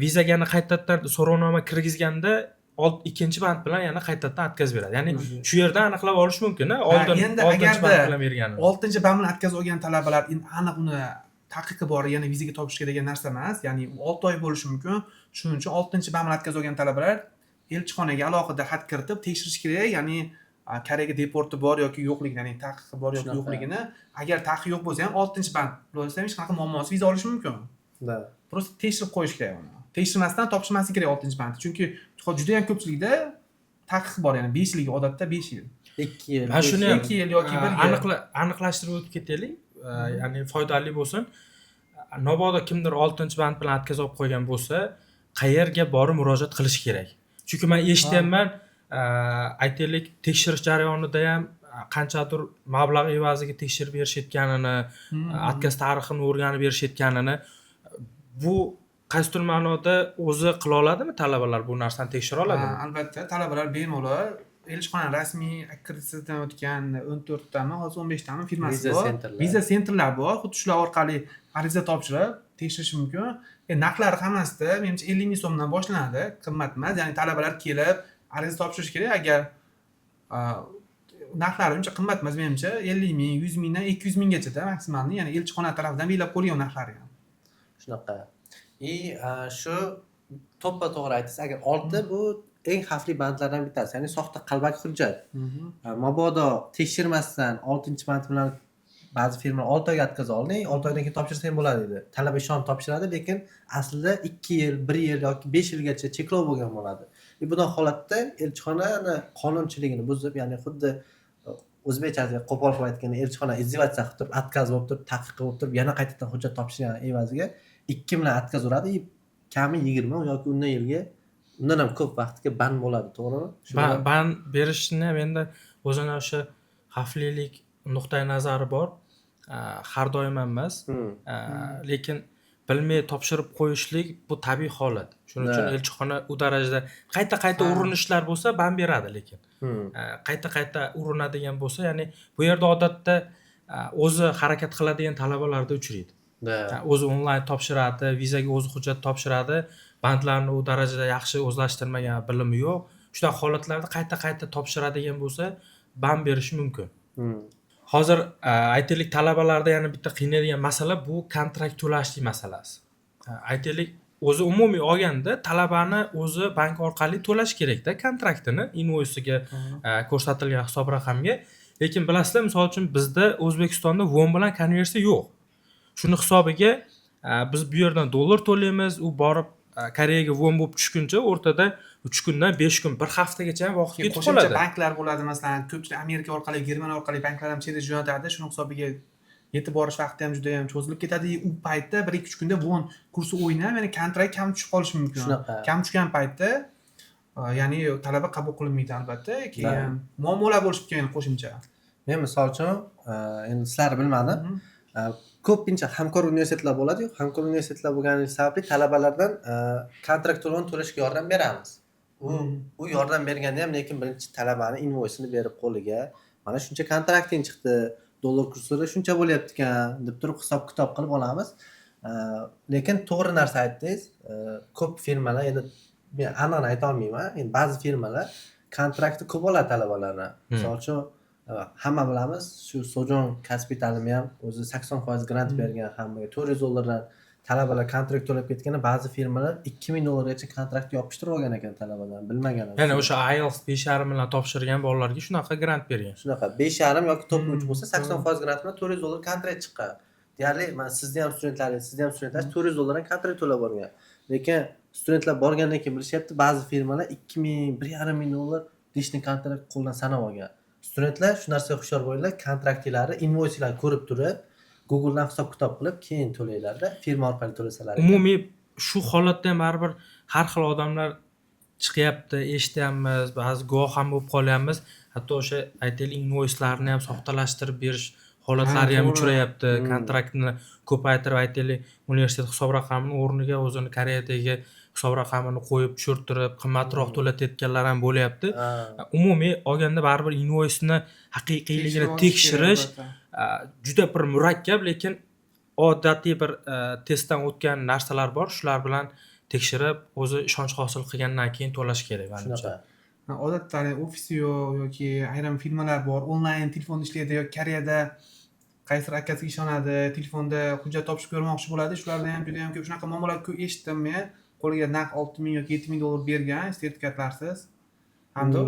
vizaga qaytadan so'rovnoma kirgizganda 2-band bilan yana qaytadan atkaz beradi. Ya'ni shu yerdan aniqlab olish mumkin-a, oldin endi 6-band bilan berganini. 6-band bilan atkaz olgan talabalar aniq uni taqiqi bor, yana vizaga topshirishga degan narsa emas. Ya'ni 6 oy bo'lishi mumkin. Shuning uchun 6-band bilan atkaz olgan talabalar elchixonaga alohida xat kiritib tekshirish kerak, ya'ni Koreyaga deporti bor yoki yo'qligini, ya'ni taqiqi bor yoki yo'qligini. Agar taqiq yo'q bo'lsa ham 6-band bo'lsa ham hech qanaqa muammosi viza olishi mumkin. Da. Prosta tekshirib qo'yish kerak uni. Tekshirmasdan topshirmaslik kerak 6-band. Chunki juda ham ko'pchilikda taqiq bor, ya'ni 5 yil, odatda 5 yil. 2 yil. Mana shuni 2 yil yoki 1 yil. aniqlashtirib o'tib ketaylik. Ya'ni foydali bo'lsin. Mabodo kimdir 6-band bilan atkaz olib qo'ygan bo'lsa, qayerga borib murojaat qilish kerak? Chunki men eshityapman, aytaylik, tekshirish jarayonida ham qanchadir mablag' evaziga tekshirib berishayotganini, atkaz tarixini o'rganib berishayotganini, bu qaysidir ma'noda o'zi qila oladimi talabalar, bu narsani tekshira oladimi? Albatta, talabalar bemalol elchixona rasmiy akkreditatsiyadan o'tgan 14 tami, hozir 15 tami firmasi bor. Viza sentrlar bor. Xuddi shular orqali ariza topshirib tekshirish mumkin. Narxlari hammasida menimcha 50 ming so'mdan boshlanadi, qimmat emas. Ya'ni talabalar kelib ariza topshirish kerak. Agar narxlari uncha qimmat emas menimcha, 50 ming, 100 mingdan 200 minggacha maksimalni, ya'ni elchixona tomonidan belgilab qo'yilgan narxlari ham. Shunaqa. Shu to'ppa-to'g'ri aytasiz. Agar 6 bu eng xavfli bandlardan bittasi, ya'ni soxta qalbaki hujjat. Mabodo tekshirmasdan 6-band bilan ba'zi firmalar 6 oyga atkaza olding, 6 oydan keyin topshirsang bo'ladi dedi. Talaba ishonib topshiradi, lekin aslida 2 yil, 1 yil yoki 5 yilgacha cheklov bo'lgan bo'ladi. Bunday holatda elchixonani qonunchiligini buzib, ya'ni xuddi o'zbekchasiga qo'pol qilib aytganda elchixona izdivatsiya qilib turib, atkaz bo'lib turib, taqiq bo'lib turib, yana qaytadan hujjat topshirgan evaziga 2 bilan atkaz uradi, kami 20 yoki undan yilga, undan ham ko'p vaqtga band bo'ladi, to'g'rimi? Band berishni ham endi o'zini o'sha xavflilik nuqtai nazari bor. Har doim emas. Lekin bilmay topshirib qo'yishlik bu tabiiy holat. Shuning uchun elchixona u darajada qayta urinishlar bo'lsa band beradi, lekin qayta urinadigan bo'lsa, ya'ni bu yerda odatda o'zi harakat qiladigan talabalarda uchraydi. O'zi onlayn topshiradi, vizaga o'zi hujjat topshiradi, bandlarni u darajada yaxshi o'zlashtirmagan, bilimi yo'q. Shunday holatlarda qayta topshiradigan bo'lsa, band berish mumkin. Hozir aytaylik, talabalarda yana bitta qiynaydigan masala bu kontrakt to'lashlik masalasi. Aytaylik, o'zi umumiy olganda talabani o'zi bank orqali to'lash kerak-da kontraktini, invoysiga ko'rsatilgan hisob raqamga. Lekin bilasizlar, misol uchun bizda O'zbekistonda won bilan konversiya yo'q. Shuni hisobiga biz bu yerdan dollar to'laymiz, u borib Koreyaga won bo'lib tushguncha o'rtada 3 kundan 5 kun, bir haftagacha ham vaqt ketib qoladi. Qo'shimcha banklar bo'ladi, masalan, ko'pchilik Amerika orqali, Germaniya orqali banklar ham chetga jo'natadi. Shuni hisobiga yetib borish vaqti ham juda ham cho'zilib ketadi. U paytda 1-2 kunda won kursi o'ynab, ya'ni kontrakt kam tushib qolishi mumkin. Kam tushgan paytda ya'ni talaba qabul qilinmaydi albatta. Keyin muammolar bo'lib ketgan qo'shimcha. Men misol uchun endi sizlar bilmadim. Ko'pincha hamkor universitetlar bo'ladi-yu, hamkor universitetlar bo'lgani sababli talabalardan kontrakt to'lashga yordam beramiz. U yordam berganda ham, lekin birinchi talabani invoysini berib qo'liga, mana shuncha kontrakting chiqdi, dollar kursi shuncha bo'lyapti ekan deb turib hisob-kitob qilib olamiz. Lekin to'g'ri narsa aytdingiz. Ko'p firmalar, endi men aniq ayta olmayman, endi ba'zi firmalar kontrakti ko'p oladi talabalarni. Misol uchun hamma bilamiz, shu Sojon Kaspitalimi ham o'zi 80% grant bergan, hammaga $400 talabalar kontrakt to'lab ketganda ba'zi firmalar $2000 kontrakt yopishtirib olgan ekan talabalar, bilmagan. Ya'ni o'sha IELTS 5,5 bilan topshirgan bolalarga shunaqa grant bergan. Shunaqa 5,5 yoki top 3 bo'lsa 80% grant bilan $400 kontrakt chiqqan. Deyarli men sizning ham studentlaringiz $400 kontrakt to'lab olgan. Lekin studentlar borgandan keyin bilishyapti, ba'zi firmalar 2000, 1,5 ming dollar lishniy kontrakt qo'ldan sanab olgan. Studentlar shu narsaga hushyor bo'linglar, kontraktlari, invoyslarni ko'rib turib, Google'dan hisob-kitob qilib keyin to'laylar-da, firma orqali to'lasalar. Umumiy shu holatda ham baribir har xil odamlar chiqyapti, eshityapmiz, ba'zi guvoh ham bo'lib qolyapmiz. Hatto o'sha aytaylik invoyslarni ham soxtalashtirib berish holatlari ham to'g'ri. uchrayapti. Kontraktni ko'paytirib aytaylik universitet hisob raqamini o'rniga o'zini Koreyadagi hisob raqamini qo'yib tushirtirib, qimmatroq to'latayotganlar ham bo'lyapti. Umumiy olganda baribir invoysni haqiqiyligini tekshirish juda bir murakkab, lekin odatiy bir testdan o'tgan narsalar bor. Shular bilan tekshirib, o'zi ishonch hosil qilgandan keyin to'lash kerak menimcha. Shunaqa. Odatda ofisi yo'q yoki ayrim firmalar bor, onlayn telefonda ishlaydi yoki Koreyada qaysidir akasiga ishonadi, telefonda hujjat topshirib ko'rmoqchi bo'ladi. Shularda ham juda ham ko'p shunaqa muammolar eshitdim men. Qo'liga naq 6000 yoki 7000 dollar bergan sertifikatlarsiz. Hamda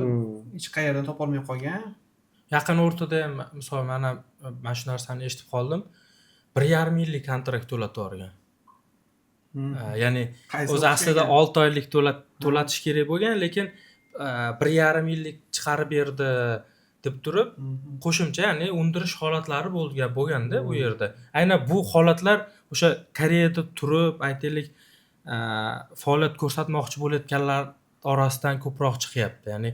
hech qayerdan topa olmay qolgan. Yaqin o'rtada ham misol mana shu narsani eshitib qoldim. 1,5 yillik kontrakt to'latib yuborgan. Ya'ni o'zi aslida 6 oylik to'latish kerak bo'lgan, lekin 1,5 yillik chiqarib berdi deb turib, qo'shimcha ya'ni undirish holatlari bo'lganda bu yerda. Aynan bu holatlar o'sha Koreyada turib, aytaylik, faoliyat ko'rsatmoqchi bo'layotganlar orasidan ko'proq chiqyapti. Ya'ni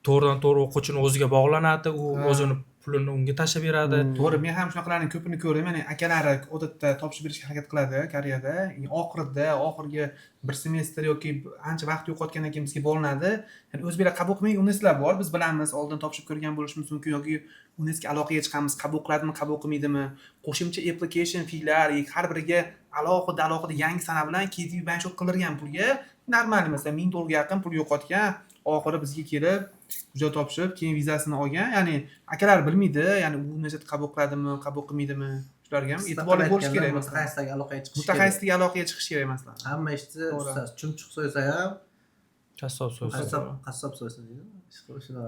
to'g'ridan-to'g'ri o'quvchini o'ziga bog'lanadi, u o'zini pulini unga tashlab beradi. To'g'ri, men ham shunaqalarning ko'pini ko'rdim. Ya'ni akalari odatda topshirib berishga harakat qiladi Koreyada. Oxirgi bir semestr yoki ancha vaqt yo'qotgandan keyin bizga bo'linadi. Ya'ni o'zbeklar qabul qilmaydi, unislar bor. Biz bilamiz, oldin topshirib ko'rgan bo'lishimiz mumkin yoki unisga aloqaga chiqamiz, qabul qiladimi, qabul qilmaydimi. Qo'shimcha application feelar, har biriga alohida yangi sana bilan KTB Bank shot qildirgan pulga normal masalan 1000 dollarga yaqin pul yo'qotgan. Oxiri bizga kelib hujjat topshirib, keyin vizasini olgan. Ya'ni akalar bilmaydi, ya'ni u universitet qabul qiladimi, qabul qilmaydimi, shularga ham e'tiborli bo'lish kerak. Mutaxassislarga aloqaga chiqish kerak. Mutaxassislarga aloqaga chiqish kerak masalan. Hamma ishchi ustaz, chumchuq so'ysa ham Qassob so'zsa. qassob so'ysa deydi.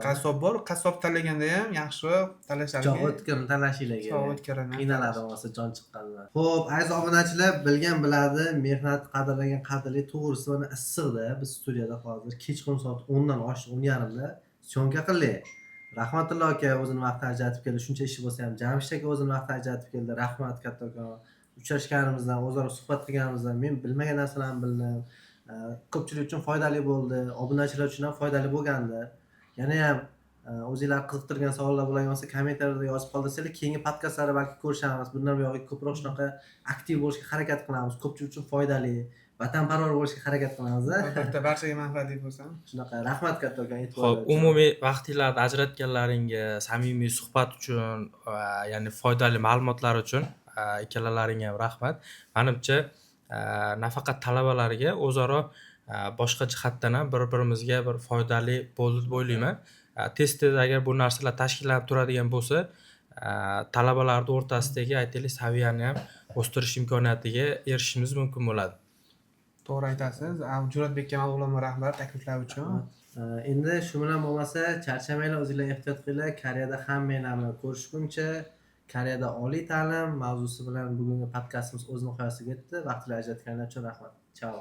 Qassob bor, qassob tanlaganda ham yaxshiroq tanlashlari jon o'tkirni tanlashinglar kerak. Jon o'tkirini. Qiynaladi bo'lmasa jon chiqqanlar. Xo'p, aziz obunachilar, bilgan biladi, mehnat qadrlagan qadrli, to'g'risi mana issiqda biz studiyada hozir kechqurun soat 10 dan oshdi, 10:30da syomka qildik. Rahmatullo aka o'zini vaqtini ajratib keldi. Shuncha ishi bo'lsa ham Jamshid aka o'zini vaqtini ajratib keldi. Rahmat kattakon. Uchrashganimizdan, o'zaro suhbat qilganimizdan men bilmagan narsalarni bildim. Ko'pchilik uchun foydali bo'ldi, obunachilar uchun ham foydali bo'lgandi. Yana ham o'zingizlar qiziqtirgan savollar bo'lgan bo'lsa, kommentariyada yozib qoldirsanglar, keyingi podkastlarda balki ko'rishamiz. Bundan buyoq ko'proq shunaqa aktiv bo'lishga harakat qilamiz. Ko'pchilik uchun foydali, vatanparvar bo'lishga harakat qilamiz. Albatta, barchaga manfaatli bo'lsin. Shunaqa, rahmat kattakon e'tibor Xo'p, umumiy vaqtinglarni ajratganlaringga, samimiy suhbat uchun, ya'ni foydali ma'lumotlar uchun ikkalalaringga ham rahmat. Menimcha, nafaqat talabalarga o'zaro boshqa jihatdan ham bir-birimizga bir foydali bo'ldi deb o'ylayman. Tez-tez agar bu narsalar tashkillanib turadigan bo'lsa, talabalarning o'rtasidagi aytaylik saviyani ham o'stirish imkoniyatiga erishishimiz mumkin bo'ladi. To'g'ri aytasiz. Juratbekka ma'lumotlar rahmat takliflar uchun. Endi shu bilan bo'lmasa, charchamanglar, o'zingizlar ehtiyot qilinglar. Koreyada hammanglarni ko'rishguncha, Koreyada oliy ta'lim mavzusi bilan bugungi podkastimiz o'z nihoyasiga yetdi. Vaqtni ajratganlar uchun rahmat. Chao.